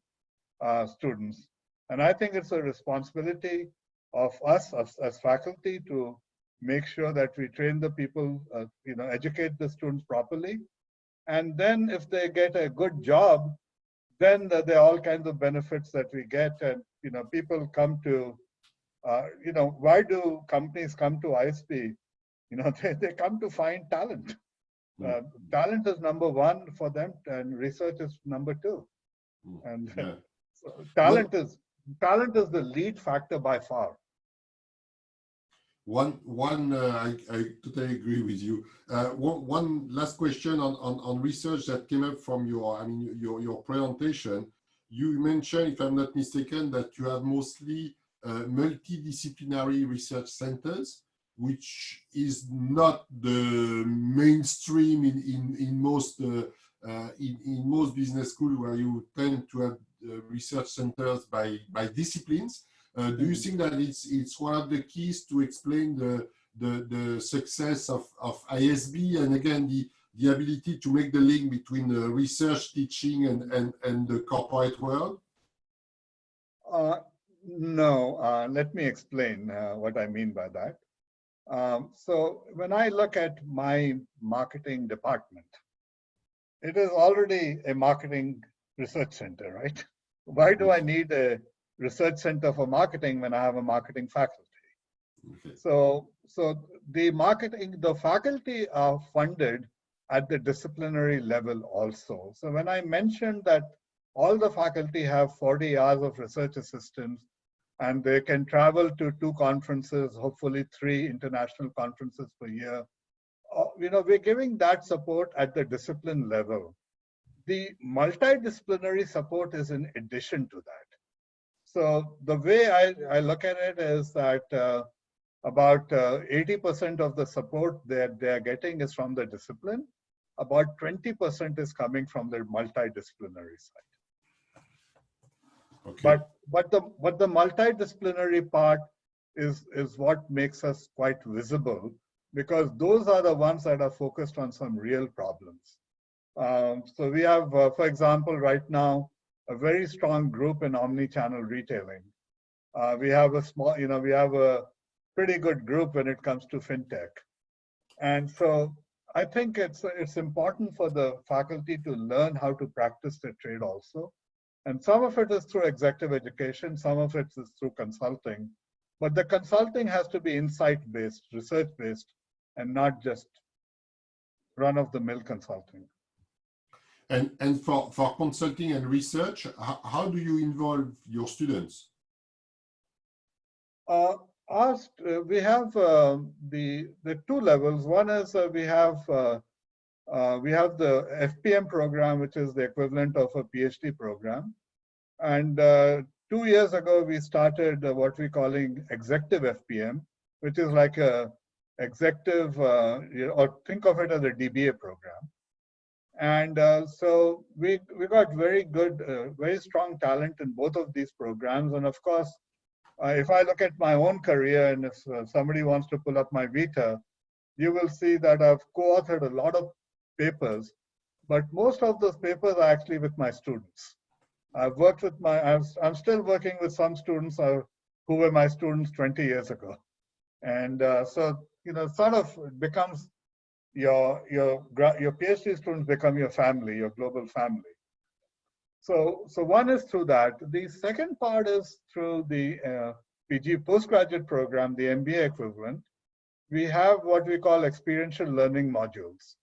[SPEAKER 2] students. And I think it's a responsibility of us as faculty to make sure that we train the people, educate the students properly. And then if they get a good job, then there are all kinds of benefits that we get. And, people come to, why do companies come to ISB? They come to find talent. Talent is number 1 for them, and research is number 2. And so talent is the lead factor by far.
[SPEAKER 3] I totally agree with you. One last question on research that came up from your presentation. You mentioned, if I'm not mistaken, that you have mostly multidisciplinary research centers, which is not the mainstream in most business schools, where you tend to have research centers by disciplines. Do you think that it's one of the keys to explain the success of ISB, and again the ability to make the link between the research, teaching, and the corporate world?
[SPEAKER 2] No, let me explain what I mean by that. So when I look at my marketing department, it is already a marketing research center, right? Why do I need a research center for marketing when I have a marketing faculty?
[SPEAKER 3] Okay.
[SPEAKER 2] So the faculty are funded at the disciplinary level also. So when I mentioned that all the faculty have 40 hours of research assistants and they can travel to 2 conferences, hopefully 3 international conferences per year, we're giving that support at the discipline level. The multidisciplinary support is in addition to that. So the way I look at it is that about 80% of the support that they're getting is from the discipline. About 20% is coming from the multidisciplinary side.
[SPEAKER 3] Okay.
[SPEAKER 2] But the multidisciplinary part is what makes us quite visible, because those are the ones that are focused on some real problems. So we have, for example, right now, a very strong group in omni-channel retailing. We have a pretty good group when it comes to fintech. And so I think it's important for the faculty to learn how to practice their trade also. And some of it is through executive education, some of it is through consulting. But the consulting has to be insight-based, research-based, and not just run-of-the-mill consulting.
[SPEAKER 3] And for consulting and research, how do you involve your students?
[SPEAKER 2] We have the 2 levels. One is we have the FPM program, which is the equivalent of a PhD program. And 2 years ago, we started what we're calling executive FPM, which is like a executive, or think of it as a DBA program. And so we got very good, very strong talent in both of these programs. And of course, if I look at my own career, and if somebody wants to pull up my Vita, you will see that I've co-authored a lot of papers, but most of those papers are actually with my students. I've worked with I'm still working with some students who were my students 20 years ago. And so, sort of becomes your PhD students become your family, your global family. So one is through that. The second part is through the PG postgraduate program, the MBA equivalent. We have what we call experiential learning modules,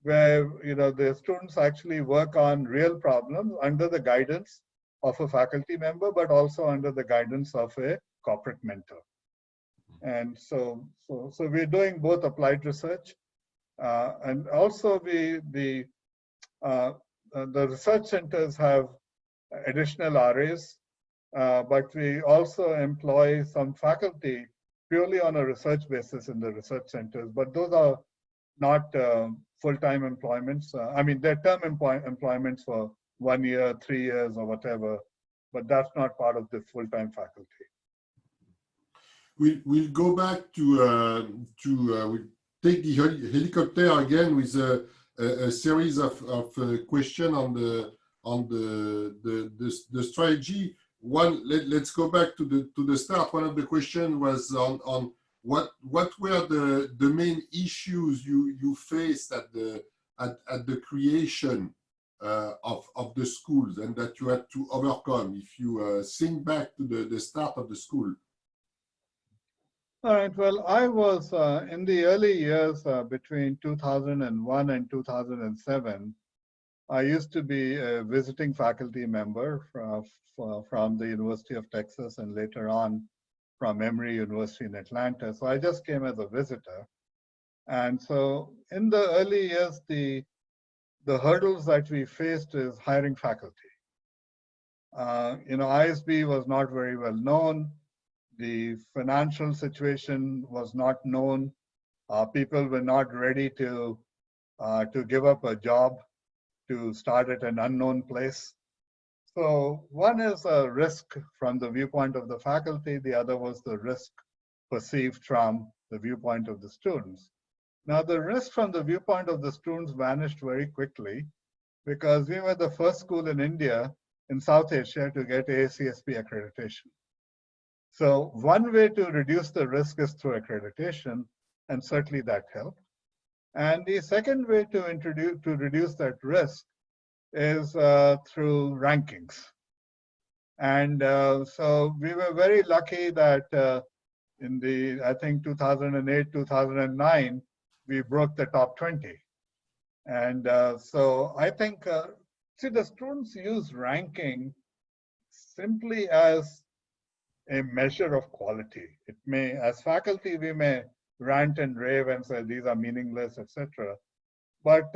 [SPEAKER 2] where the students actually work on real problems under the guidance of a faculty member, but also under the guidance of a corporate mentor. And so we're doing both applied research, and also the research centers have additional RAs, but we also employ some faculty purely on a research basis in the research centers, but those are not full-time employments. I mean, they're term employments for 1 year, 3 years, or whatever, but that's not part of the full-time faculty.
[SPEAKER 3] We'll go back to we take the helicopter again with a series of questions on the strategy. One, let's go back to the start. One of the questions was on what were the main issues you faced at the creation of the schools, and that you had to overcome, if you think back to the start of the school.
[SPEAKER 2] All right, well, I was in the early years between 2001 and 2007, I used to be a visiting faculty member from the University of Texas, and later on from Emory University in Atlanta. So I just came as a visitor. And so in the early years, the hurdles that we faced is hiring faculty. ISB was not very well known. The financial situation was not known. People were not ready to give up a job to start at an unknown place. So one is a risk from the viewpoint of the faculty. The other was the risk perceived from the viewpoint of the students. Now, the risk from the viewpoint of the students vanished very quickly because we were the first school in India, in South Asia, to get AACSB accreditation. So one way to reduce the risk is through accreditation, and certainly that helped. And the second way to reduce that risk is through rankings. And so we were very lucky that in the, I think, 2008, 2009, we broke the top 20. And so I think, see, the students use ranking simply as a measure of quality. It may, as faculty, we may rant and rave and say these are meaningless, etc. But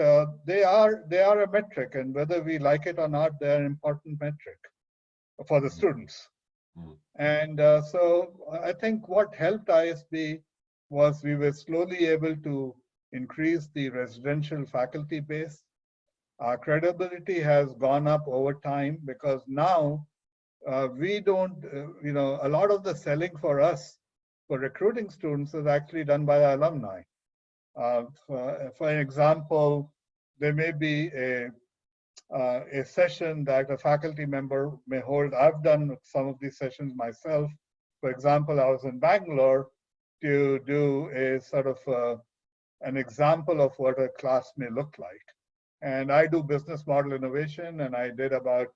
[SPEAKER 2] they are a metric, and whether we like it or not, they're an important metric for the students. And so I think what helped ISB was we were slowly able to increase the residential faculty base. Our credibility has gone up over time because now we don't, a lot of the selling for us for recruiting students is actually done by the alumni. For example, there may be a session that a faculty member may hold. I've done some of these sessions myself. For example, I was in Bangalore to do a sort of an example of what a class may look like. And I do business model innovation, and I did about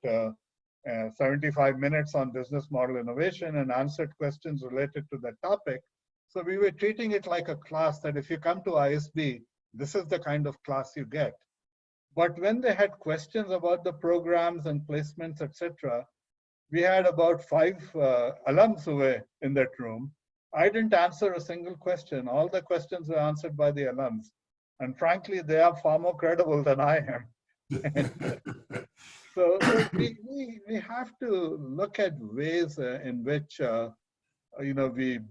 [SPEAKER 2] 75 minutes on business model innovation and answered questions related to that topic. So we were treating it like a class that if you come to ISB, this is the kind of class you get. But when they had questions about the programs and placements, etc., we had about 5 alums who were in that room. I didn't answer a single question. All the questions were answered by the alums. And frankly, they are far more credible than I am. So we have to look at ways in which we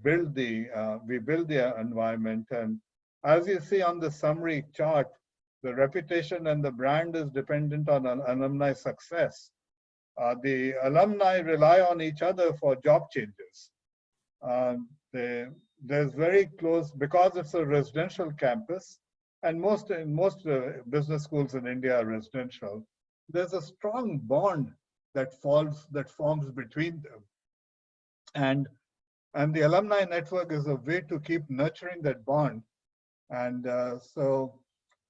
[SPEAKER 2] build the environment. And as you see on the summary chart, the reputation and the brand is dependent on an alumni success. The alumni rely on each other for job changes. There's very close, because it's a residential campus, and most business schools in India are residential. There's a strong bond that forms between them, and the alumni network is a way to keep nurturing that bond. And so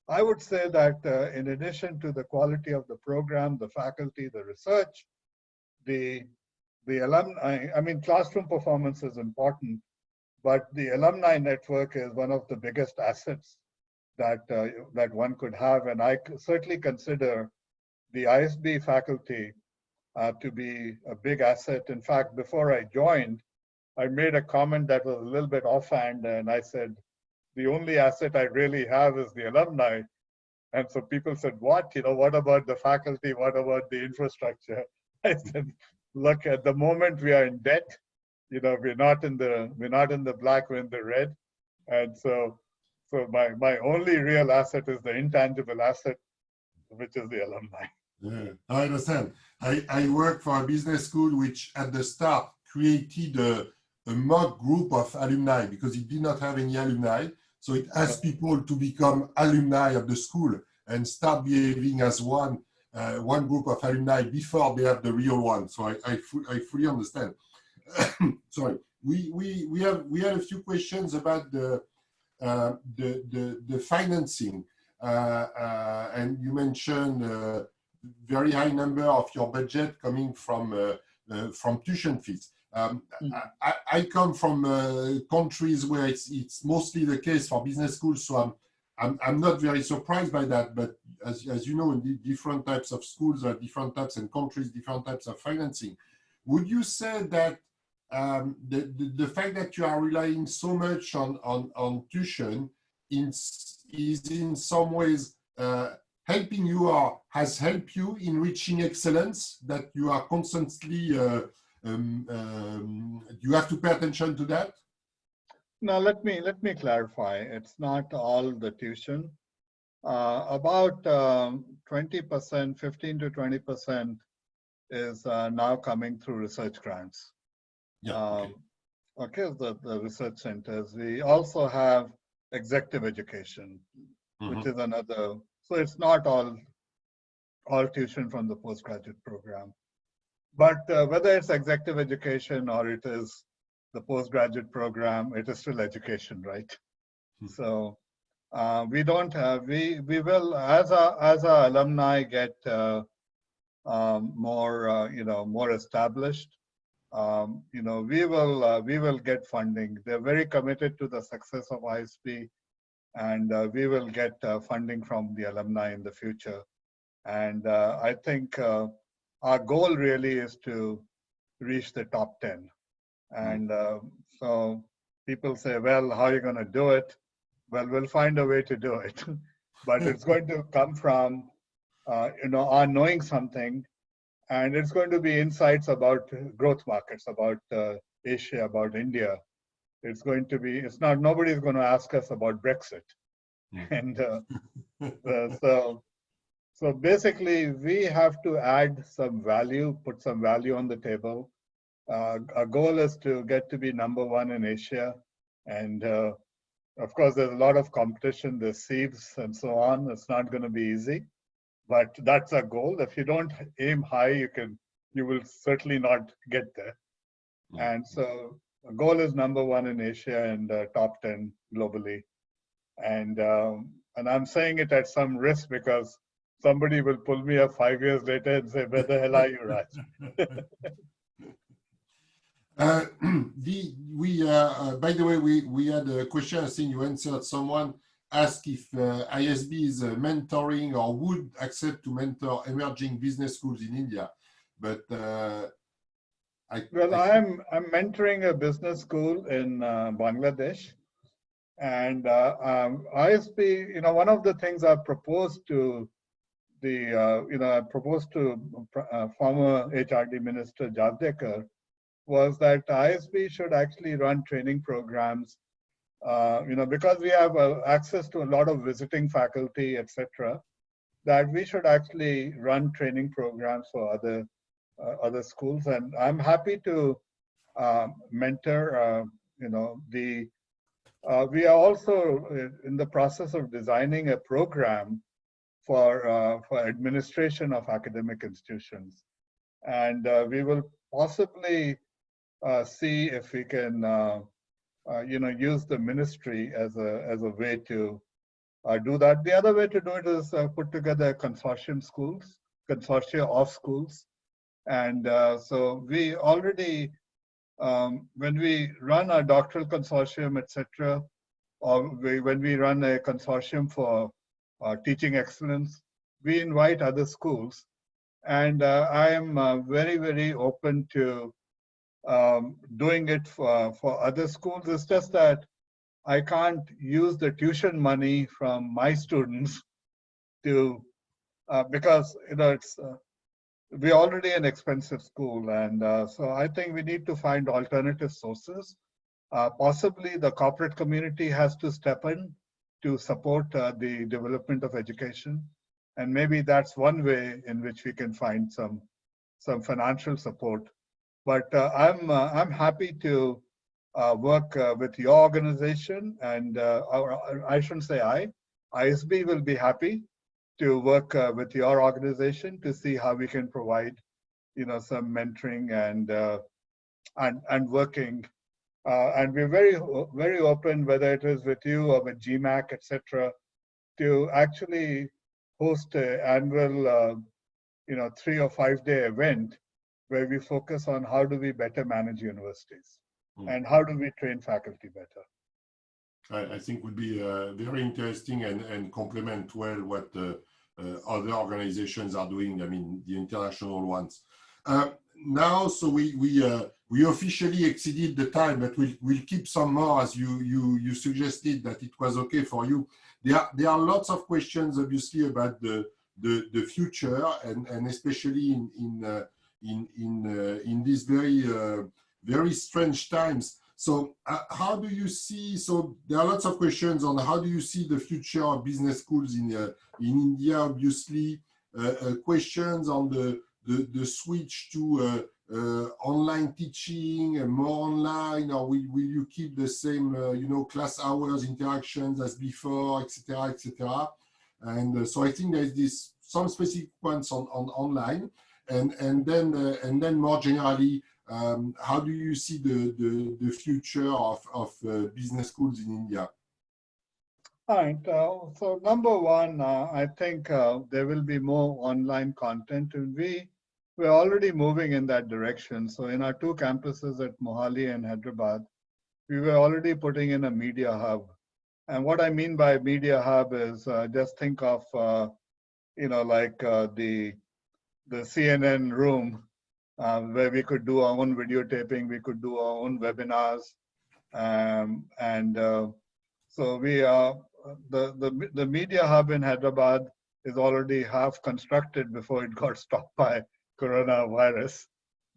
[SPEAKER 2] I would say that in addition to the quality of the program, the faculty, the research, the alumni, I mean, classroom performance is important, but the alumni network is one of the biggest assets that one could have. And I certainly consider the ISB faculty to be a big asset. In fact, before I joined, I made a comment that was a little bit offhand, and I said, the only asset I really have is the alumni. And so people said, what? What about the faculty? What about the infrastructure? I said, look, at the moment we are in debt. We're not in the black, we're in the red. And so my only real asset is the intangible asset, which is the alumni.
[SPEAKER 3] Yeah, I understand. I work for a business school which at the start created a mock group of alumni because it did not have any alumni. So it asked people to become alumni of the school and start behaving as one group of alumni before they have the real one. So I fully understand. Sorry, we had a few questions about the financing, and you mentioned very high number of your budget coming from tuition fees. I come from countries where it's mostly the case for business schools, so I'm not very surprised by that. But as you know, in different types of schools, there are different types, and countries, different types of financing. Would you say that the fact that you are relying so much on tuition is in some ways helping you or has helped you in reaching excellence, that you are constantly you have to pay attention to that?
[SPEAKER 2] Now, let me clarify. It's not all the tuition. About 20%, 15 to 20% is now coming through research grants.
[SPEAKER 3] Yeah, okay.
[SPEAKER 2] okay, the research centers. We also have executive education, which is another. So it's not all tuition from the postgraduate program. But whether it's executive education or it is the postgraduate program, it is still education, right? So we don't have, we will, as our alumni get more established, we will get funding. They're very committed to the success of ISB, and we will get funding from the alumni in the future. And I think our goal really is to reach the top 10. And so people say, well, how are you going to do it? Well, we'll find a way to do it. But it's going to come from, our knowing something. And it's going to be insights about growth markets, about Asia, about India. It's going to be, nobody's going to ask us about Brexit. And so basically, we have to add some value, put some value on the table. Our goal is to get to be #1 in Asia. And of course, there's a lot of competition, there's seeds and so on. It's not going to be easy, but that's our goal. If you don't aim high, you will certainly not get there. And so the goal is #1 in Asia and top 10 globally. And I'm saying it at some risk because somebody will pull me up 5 years later and say, where the hell are you, Raj?
[SPEAKER 3] By the way, we had a question. I think you answered. Someone asked if ISB is mentoring or would accept to mentor emerging business schools in India. But
[SPEAKER 2] I'm mentoring a business school in Bangladesh, and ISB. One of the things I proposed to former HRD Minister Javadekar was that ISB should actually run training programs, because we have access to a lot of visiting faculty, etc., that we should actually run training programs for other schools. And I'm happy to mentor, we are also in the process of designing a program for administration of academic institutions. And we will possibly see if we can, use the ministry as a way to do that. The other way to do it is put together a consortium of schools. And so we already, when we run a doctoral consortium, etc., or when we run a consortium for teaching excellence, we invite other schools. And I am very, very open to doing it for other schools. It's just that I can't use the tuition money from my students to, because it's we're already an expensive school, and so I think we need to find alternative sources. Possibly the corporate community has to step in to support the development of education, and maybe that's one way in which we can find some financial support. But I'm happy to work with your organization, and I shouldn't say ISB will be happy to work with your organization to see how we can provide, some mentoring and working. And we're very, very open, whether it is with you or with GMAC, etc., to actually host an annual, 3 or 5 day event where we focus on how do we better manage universities and how do we train faculty better.
[SPEAKER 3] I think would be very interesting and complement well what other organizations are doing. I mean, the international ones. Now, so we officially exceeded the time, but we'll keep some more, as you suggested that it was okay for you. There are lots of questions, obviously, about the future, and especially in these very strange times. So how do you see, so there are lots of questions on how do you see the future of business schools in India, obviously, questions on the switch to online teaching, more online, or will you keep the same, class hours interactions as before, etc., etc.? And so I think there is some specific points on online, and then more generally, how do you see the future of business schools in India?
[SPEAKER 2] All right. So number one, I think there will be more online content, and we're already moving in that direction. So in our two campuses at Mohali and Hyderabad, we were already putting in a media hub. And what I mean by media hub is just think of, like the CNN room where we could do our own videotaping, we could do our own webinars, and so we are the media hub in Hyderabad is already half constructed before it got stopped by coronavirus.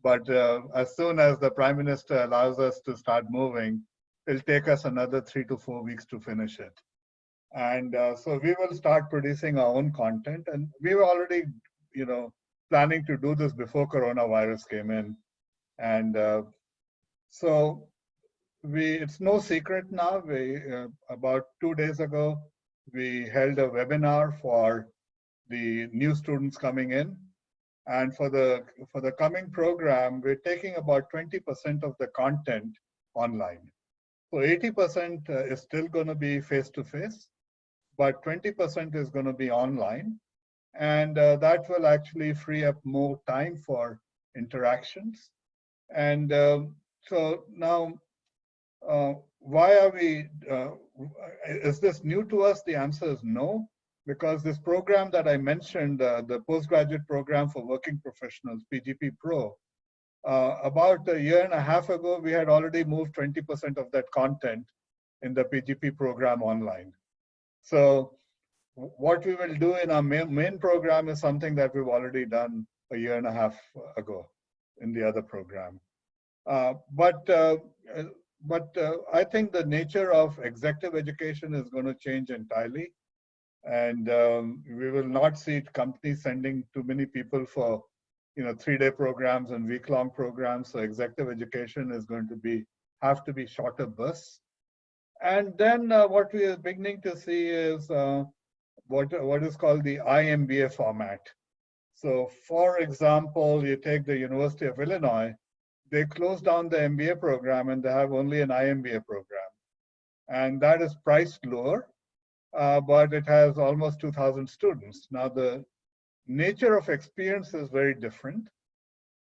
[SPEAKER 2] But as soon as the Prime Minister allows us to start moving, it'll take us another 3 to 4 weeks to finish it. And so we will start producing our own content. And we were already, planning to do this before coronavirus came in. And so it's no secret now. About 2 days ago, we held a webinar for the new students coming in. And for the coming program, we're taking about 20% of the content online. So 80% is still going to be face-to-face, but 20% is going to be online. And that will actually free up more time for interactions. And so now, why are is this new to us? The answer is no, because this program that I mentioned, the postgraduate program for working professionals, PGP Pro, about a year and a half ago, we had already moved 20% of that content in the PGP program online. So what we will do in our main program is something that we've already done a year and a half ago in the other program. But I think the nature of executive education is going to change entirely. And we will not see companies sending too many people for 3-day programs and week-long programs. So executive education is going to have to be shorter bursts. And then what we are beginning to see is what is called the IMBA format. So for example, you take the University of Illinois, they closed down the MBA program and they have only an IMBA program. And that is priced lower, but it has almost 2,000 students. Now the nature of experience is very different.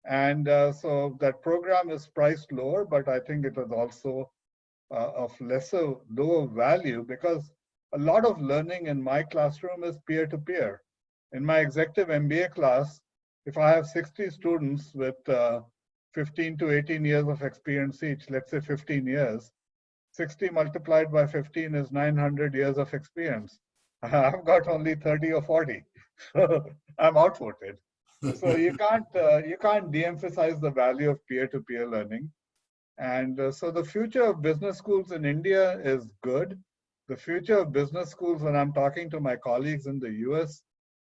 [SPEAKER 2] And so that program is priced lower, but I think it is also of lower value, because a lot of learning in my classroom is peer-to-peer. In my executive MBA class, if I have 60 students with 15 to 18 years of experience each, let's say 15 years, 60 multiplied by 15 is 900 years of experience. I've got only 30 or 40, so I'm outvoted. So you can't de-emphasize the value of peer-to-peer learning. And so the future of business schools in India is good. The future of business schools, when I'm talking to my colleagues in the US,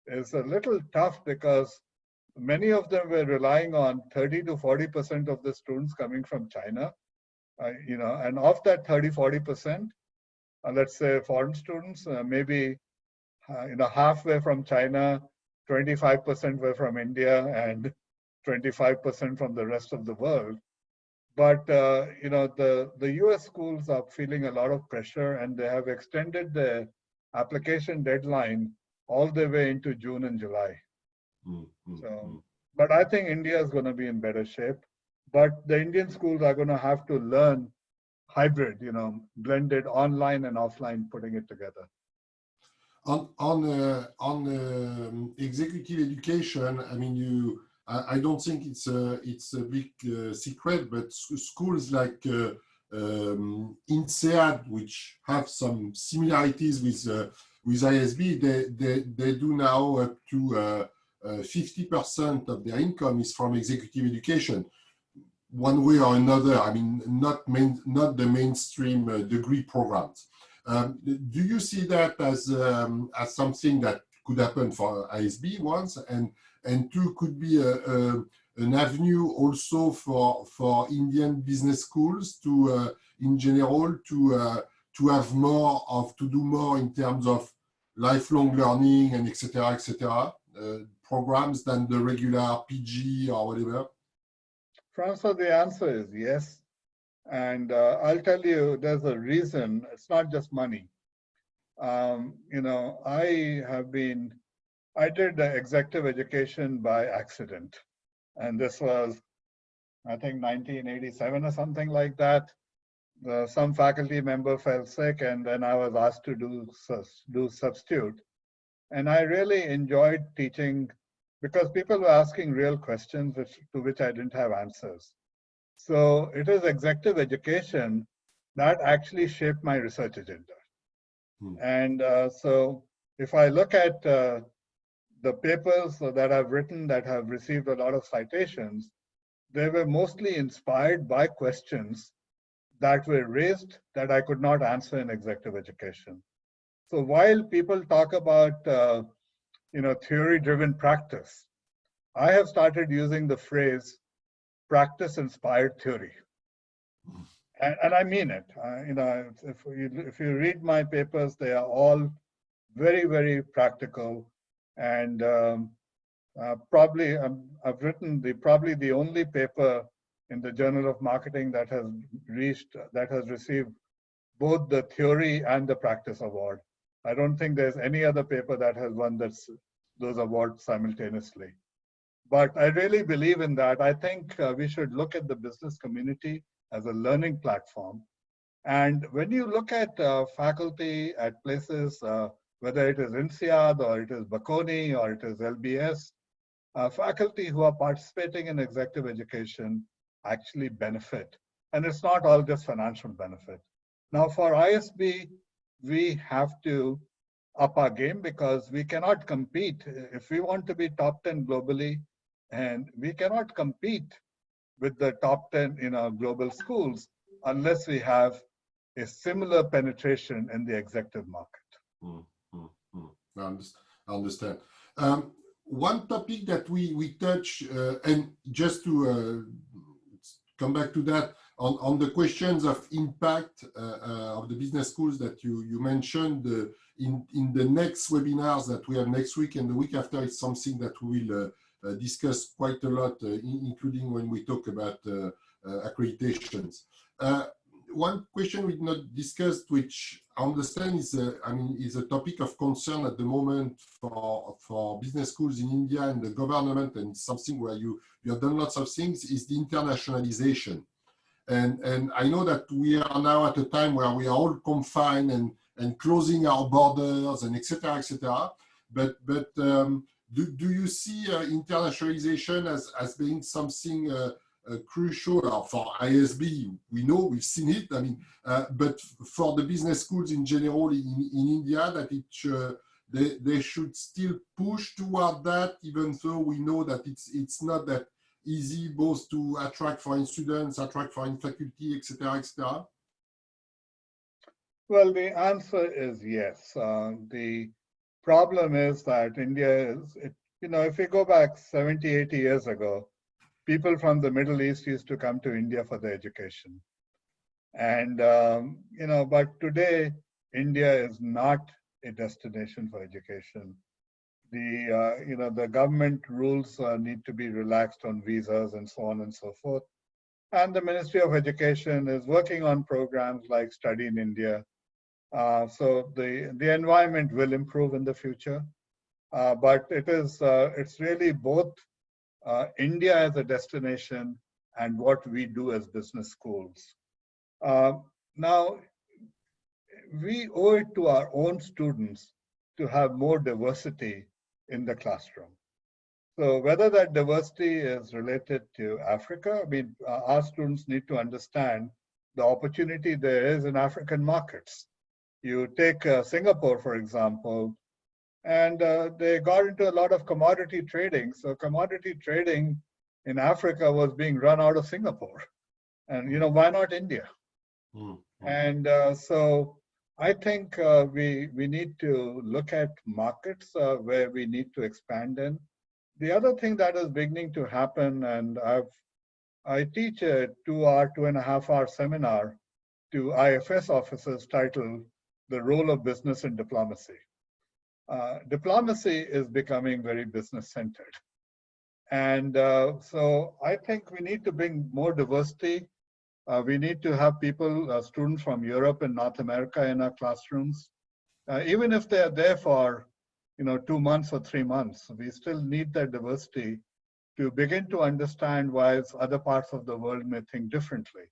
[SPEAKER 2] is a little tough, because many of them were relying on 30 to 40% of the students coming from China. And of that 30-40%, let's say foreign students, maybe halfway from China, 25% were from India, and 25% from the rest of the world. But the US schools are feeling a lot of pressure, and they have extended the application deadline all the way into June and July. But I think India is going to be in better shape. But the Indian schools are going to have to learn hybrid, blended online and offline, putting it together.
[SPEAKER 3] On executive education, I mean, I don't think it's a big secret, but schools like INSEAD, which have some similarities with ISB, they do now up to 50% of their income is from executive education, one way or another. I mean, not the mainstream degree programs. Do you see that as something that could happen for ISB once, and two, could be a an avenue also for Indian business schools to, in general, to have more to do more in terms of lifelong learning and etc. Programs than the regular PG or whatever?
[SPEAKER 2] Francois, the answer is yes. And I'll tell you, there's a reason. It's not just money. You know, I did executive education by accident. And this was, I think, 1987 or something like that. Some faculty member fell sick, and then I was asked to do substitute. And I really enjoyed teaching because people were asking real questions to which I didn't have answers. So it is executive education that actually shaped my research agenda. And so if I look at the papers that I've written that have received a lot of citations, they were mostly inspired by questions that were raised that I could not answer in executive education. So while people talk about theory-driven practice, I have started using the phrase practice-inspired theory. And I mean it. If you read my papers, they are all very, very practical. And I've written probably the only paper in the Journal of Marketing that has received both the theory and the practice award. I don't think there's any other paper that has won those awards simultaneously. But I really believe in that. I think we should look at the business community as a learning platform. And when you look at faculty at places, whether it is INSEAD or it is Bocconi or it is LBS, faculty who are participating in executive education actually benefit. And it's not all just financial benefit. Now for ISB, we have to up our game because we cannot compete. If we want to be top 10 globally, and we cannot compete with the top 10 in our global schools unless we have a similar penetration in the executive market.
[SPEAKER 3] I understand. One topic that we touch, and just to come back to that, on the questions of impact of the business schools that you mentioned, in the next webinars that we have next week and the week after, it's something that we will discuss quite a lot, including when we talk about accreditations. One question we've not discussed, which I understand is a topic of concern at the moment for business schools in India and the government, and something where you have done lots of things, is the internationalization. And I know that we are now at a time where we are all confined and closing our borders and etc. But do you see internationalization as being something crucial for ISB? We know, we've seen it. But for the business schools in general in India, that they should still push toward that, even though we know that it's not that easy, both to attract foreign students, attract foreign faculty, etc.
[SPEAKER 2] Well, the answer is yes. The problem is that India is, if you go back 70, 80 years ago, people from the Middle East used to come to India for their education. And, but today, India is not a destination for education. The government rules need to be relaxed on visas and so on and so forth. And the Ministry of Education is working on programs like Study in India. So the environment will improve in the future. But it's really both India as a destination and what we do as business schools. Now, we owe it to our own students to have more diversity in the classroom. So whether that diversity is related to Africa, our students need to understand the opportunity there is in African markets. You take Singapore, for example, and they got into a lot of commodity trading. So commodity trading in Africa was being run out of Singapore. And why not India? And so I think we need to look at markets where we need to expand in. The other thing that is beginning to happen, and I teach a 2-hour, 2.5-hour seminar to IFS officers titled The Role of Business in Diplomacy. Diplomacy is becoming very business-centered. And so I think we need to bring more diversity. We need to have people, students from Europe and North America in our classrooms. Even if they're there for 2 months or 3 months, we still need that diversity to begin to understand why other parts of the world may think differently.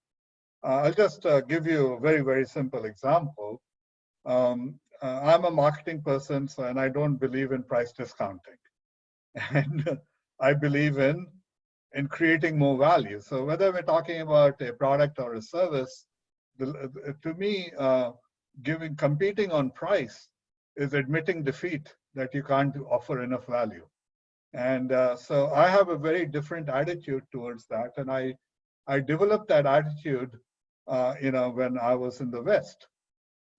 [SPEAKER 2] I'll just give you a very, very simple example. I'm a marketing person, and I don't believe in price discounting. And I believe in creating more value. So whether we're talking about a product or a service, to me, competing on price is admitting defeat, that you can't offer enough value. And so I have a very different attitude towards that. And I developed that attitude, when I was in the West.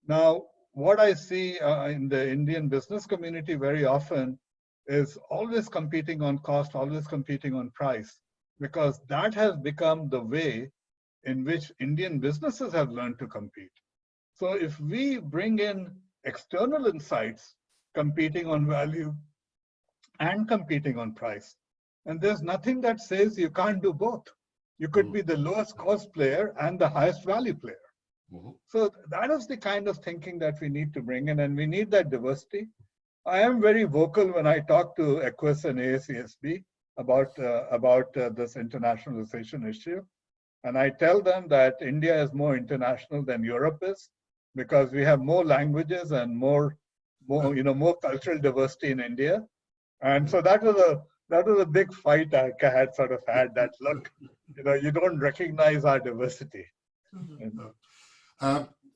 [SPEAKER 2] Now, what I see in the Indian business community very often is always competing on cost, always competing on price, because that has become the way in which Indian businesses have learned to compete. So if we bring in external insights, competing on value and competing on price, and there's nothing that says you can't do both. You could be the lowest cost player and the highest value player. So that is the kind of thinking that we need to bring in, and we need that diversity. I am very vocal when I talk to EQUIS and ASESB about this internationalization issue. And I tell them that India is more international than Europe is, because we have more languages and more cultural diversity in India. And so that was a big fight I had sort of had, that look, you don't recognize our diversity.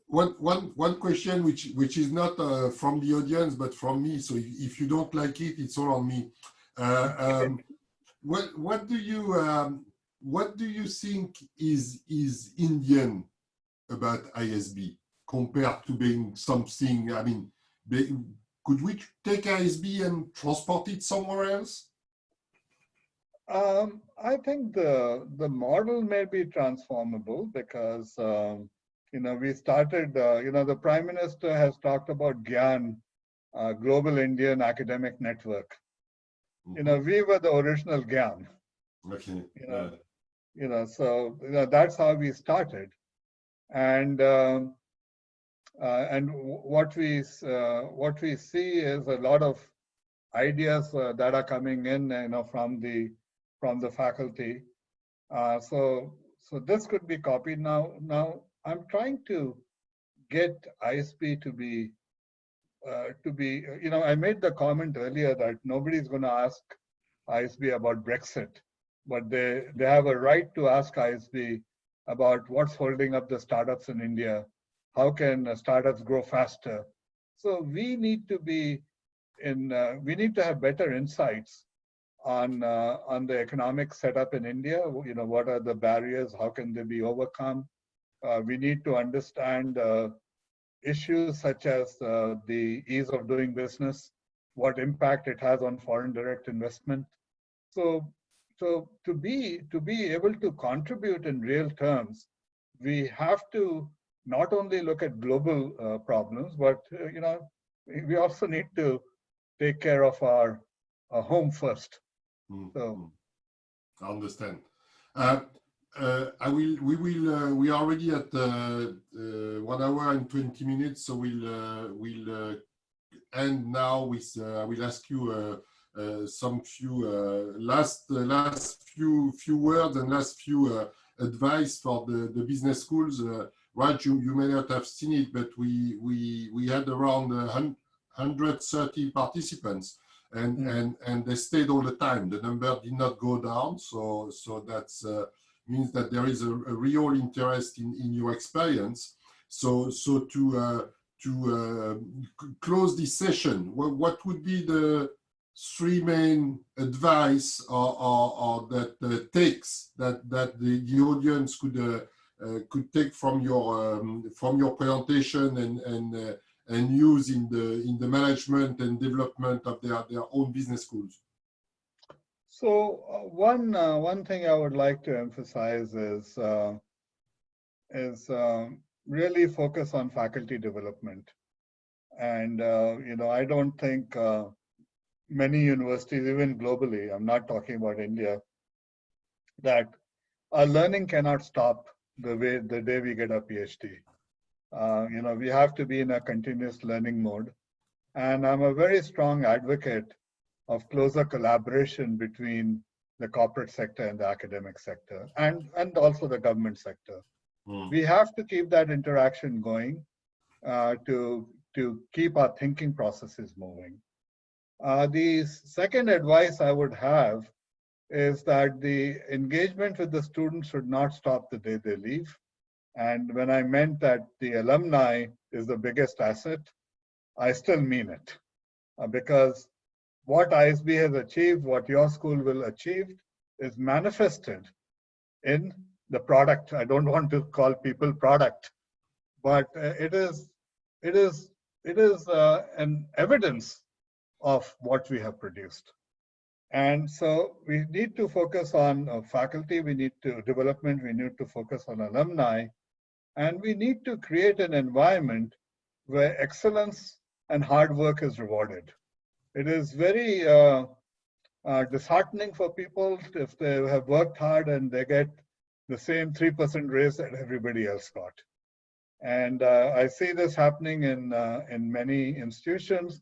[SPEAKER 3] One question which is not from the audience but from me. So if you don't like it, it's all on me. What do you think is Indian about ISB compared to being something? I mean, could we take ISB and transport it somewhere else?
[SPEAKER 2] I think the model may be transformable, because we started. The Prime Minister has talked about GYAN, Global Indian Academic Network. We were the original GYAN.
[SPEAKER 3] Okay.
[SPEAKER 2] So that's how we started, and what we see is a lot of ideas that are coming in, from the faculty. So this could be copied now. Now I'm trying to get ISB to be. I made the comment earlier that nobody's going to ask ISB about Brexit, but they have a right to ask ISB about what's holding up the startups in India. How can startups grow faster? So we need to we need to have better insights on the economic setup in India. What are the barriers? How can they be overcome? We need to understand issues such as the ease of doing business, what impact it has on foreign direct investment. So to be able to contribute in real terms, we have to not only look at global problems, but we also need to take care of our home first. So
[SPEAKER 3] I understand. We are already at 1 hour and 20 minutes, so we'll end now with I will ask you some few last few words and last few advice for the business schools. Raj, you may not have seen it, but we had around 130 participants, and they stayed all the time. The number did not go down, so that's means that there is a real interest in your experience. So to close this session, what would be the 3 main advice or that takes that the audience could take from your presentation and use in the management and development of their own business schools?
[SPEAKER 2] One thing I would like to emphasize is really focus on faculty development. And I don't think many universities, even globally, I'm not talking about India, that our learning cannot stop the day we get a PhD. We have to be in a continuous learning mode. And I'm a very strong advocate of closer collaboration between the corporate sector and the academic sector, and also the government sector. We have to keep that interaction going to keep our thinking processes moving. The second advice I would have is that the engagement with the students should not stop the day they leave. And when I meant that the alumni is the biggest asset, I still mean it. Because what ISB has achieved, what your school will achieve, is manifested in the product. I don't want to call people product, but it is an evidence of what we have produced. And so we need to focus on faculty, we need to development, we need to focus on alumni, and we need to create an environment where excellence and hard work is rewarded. It is very disheartening for people if they have worked hard and they get the same 3% raise that everybody else got. And I see this happening in many institutions,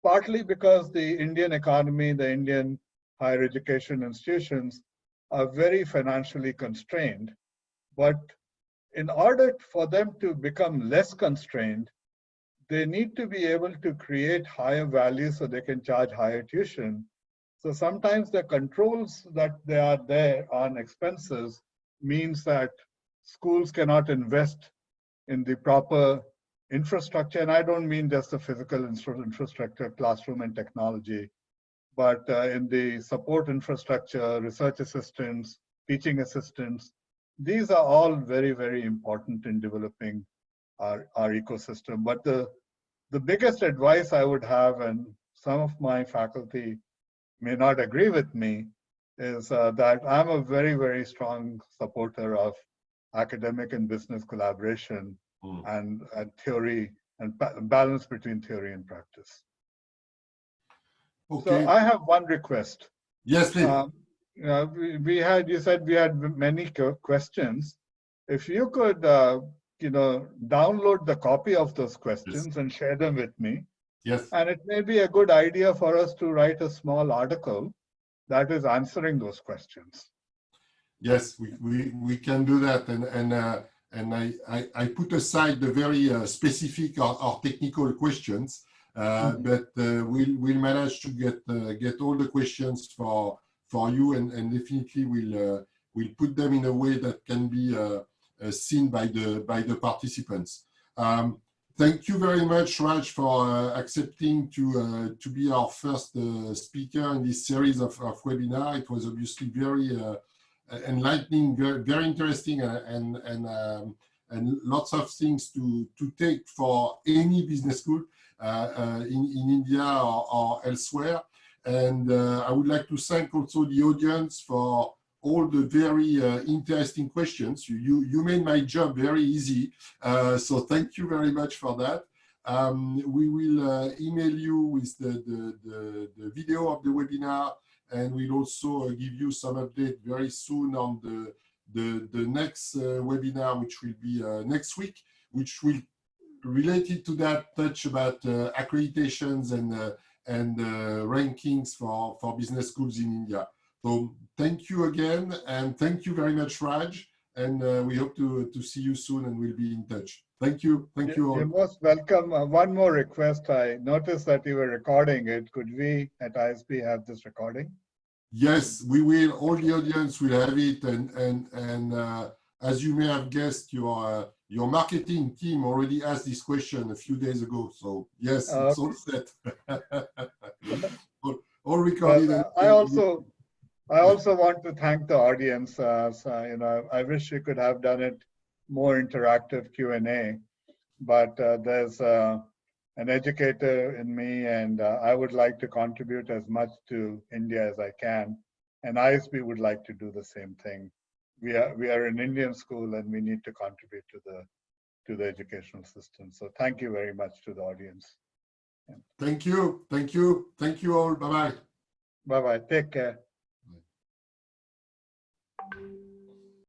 [SPEAKER 2] partly because the Indian economy, the Indian higher education institutions are very financially constrained. But in order for them to become less constrained, they need to be able to create higher value so they can charge higher tuition. So sometimes the controls that they are there on expenses means that schools cannot invest in the proper infrastructure. And I don't mean just the physical infrastructure, classroom and technology, but in the support infrastructure, research assistants, teaching assistants. These are all very, very important in developing our ecosystem. But the biggest advice I would have, and some of my faculty may not agree with me, is that I'm a very, very strong supporter of academic and business collaboration and theory and balance between theory and practice.
[SPEAKER 3] Okay.
[SPEAKER 2] So I have one request.
[SPEAKER 3] Yes, please.
[SPEAKER 2] You said we had many questions. If you could, download the copy of those questions and share them with me.
[SPEAKER 3] Yes.
[SPEAKER 2] And it may be a good idea for us to write a small article that is answering those questions.
[SPEAKER 3] Yes, we can do that, and I put aside the very specific or technical questions, but we'll manage to get all the questions for you, and definitely we'll put them in a way that can be seen by the participants. Thank you very much, Raj, for accepting to be our first speaker in this series of webinar. It was obviously very enlightening, very interesting, and lots of things to take for any business school in India or elsewhere. And I would like to thank also the audience for all the very interesting questions. You made my job very easy, so thank you very much for that. We will email you with the video of the webinar, and we'll also give you some update very soon on the next webinar, which will be next week, which will related to that touch about accreditations and rankings for business schools in India. So thank you again, and thank you very much, Raj, and we hope to see you soon, and we'll be in touch. Thank you. Thank you all.
[SPEAKER 2] You're most welcome. One more request. I noticed that you were recording it. Could we at ISB have this recording?
[SPEAKER 3] Yes, we will. All the audience will have it, and as you may have guessed, your marketing team already asked this question a few days ago. So yes, it's all set. all recorded.
[SPEAKER 2] Well, I also want to thank the audience. I wish we could have done it more interactive Q&A, but there's an educator in me, and I would like to contribute as much to India as I can. And ISB would like to do the same thing. We are an Indian school, and we need to contribute to the educational system. So thank you very much to the audience.
[SPEAKER 3] Thank you. Thank you. Thank you all. Bye-bye.
[SPEAKER 2] Bye-bye. Take care.
[SPEAKER 3] Bye.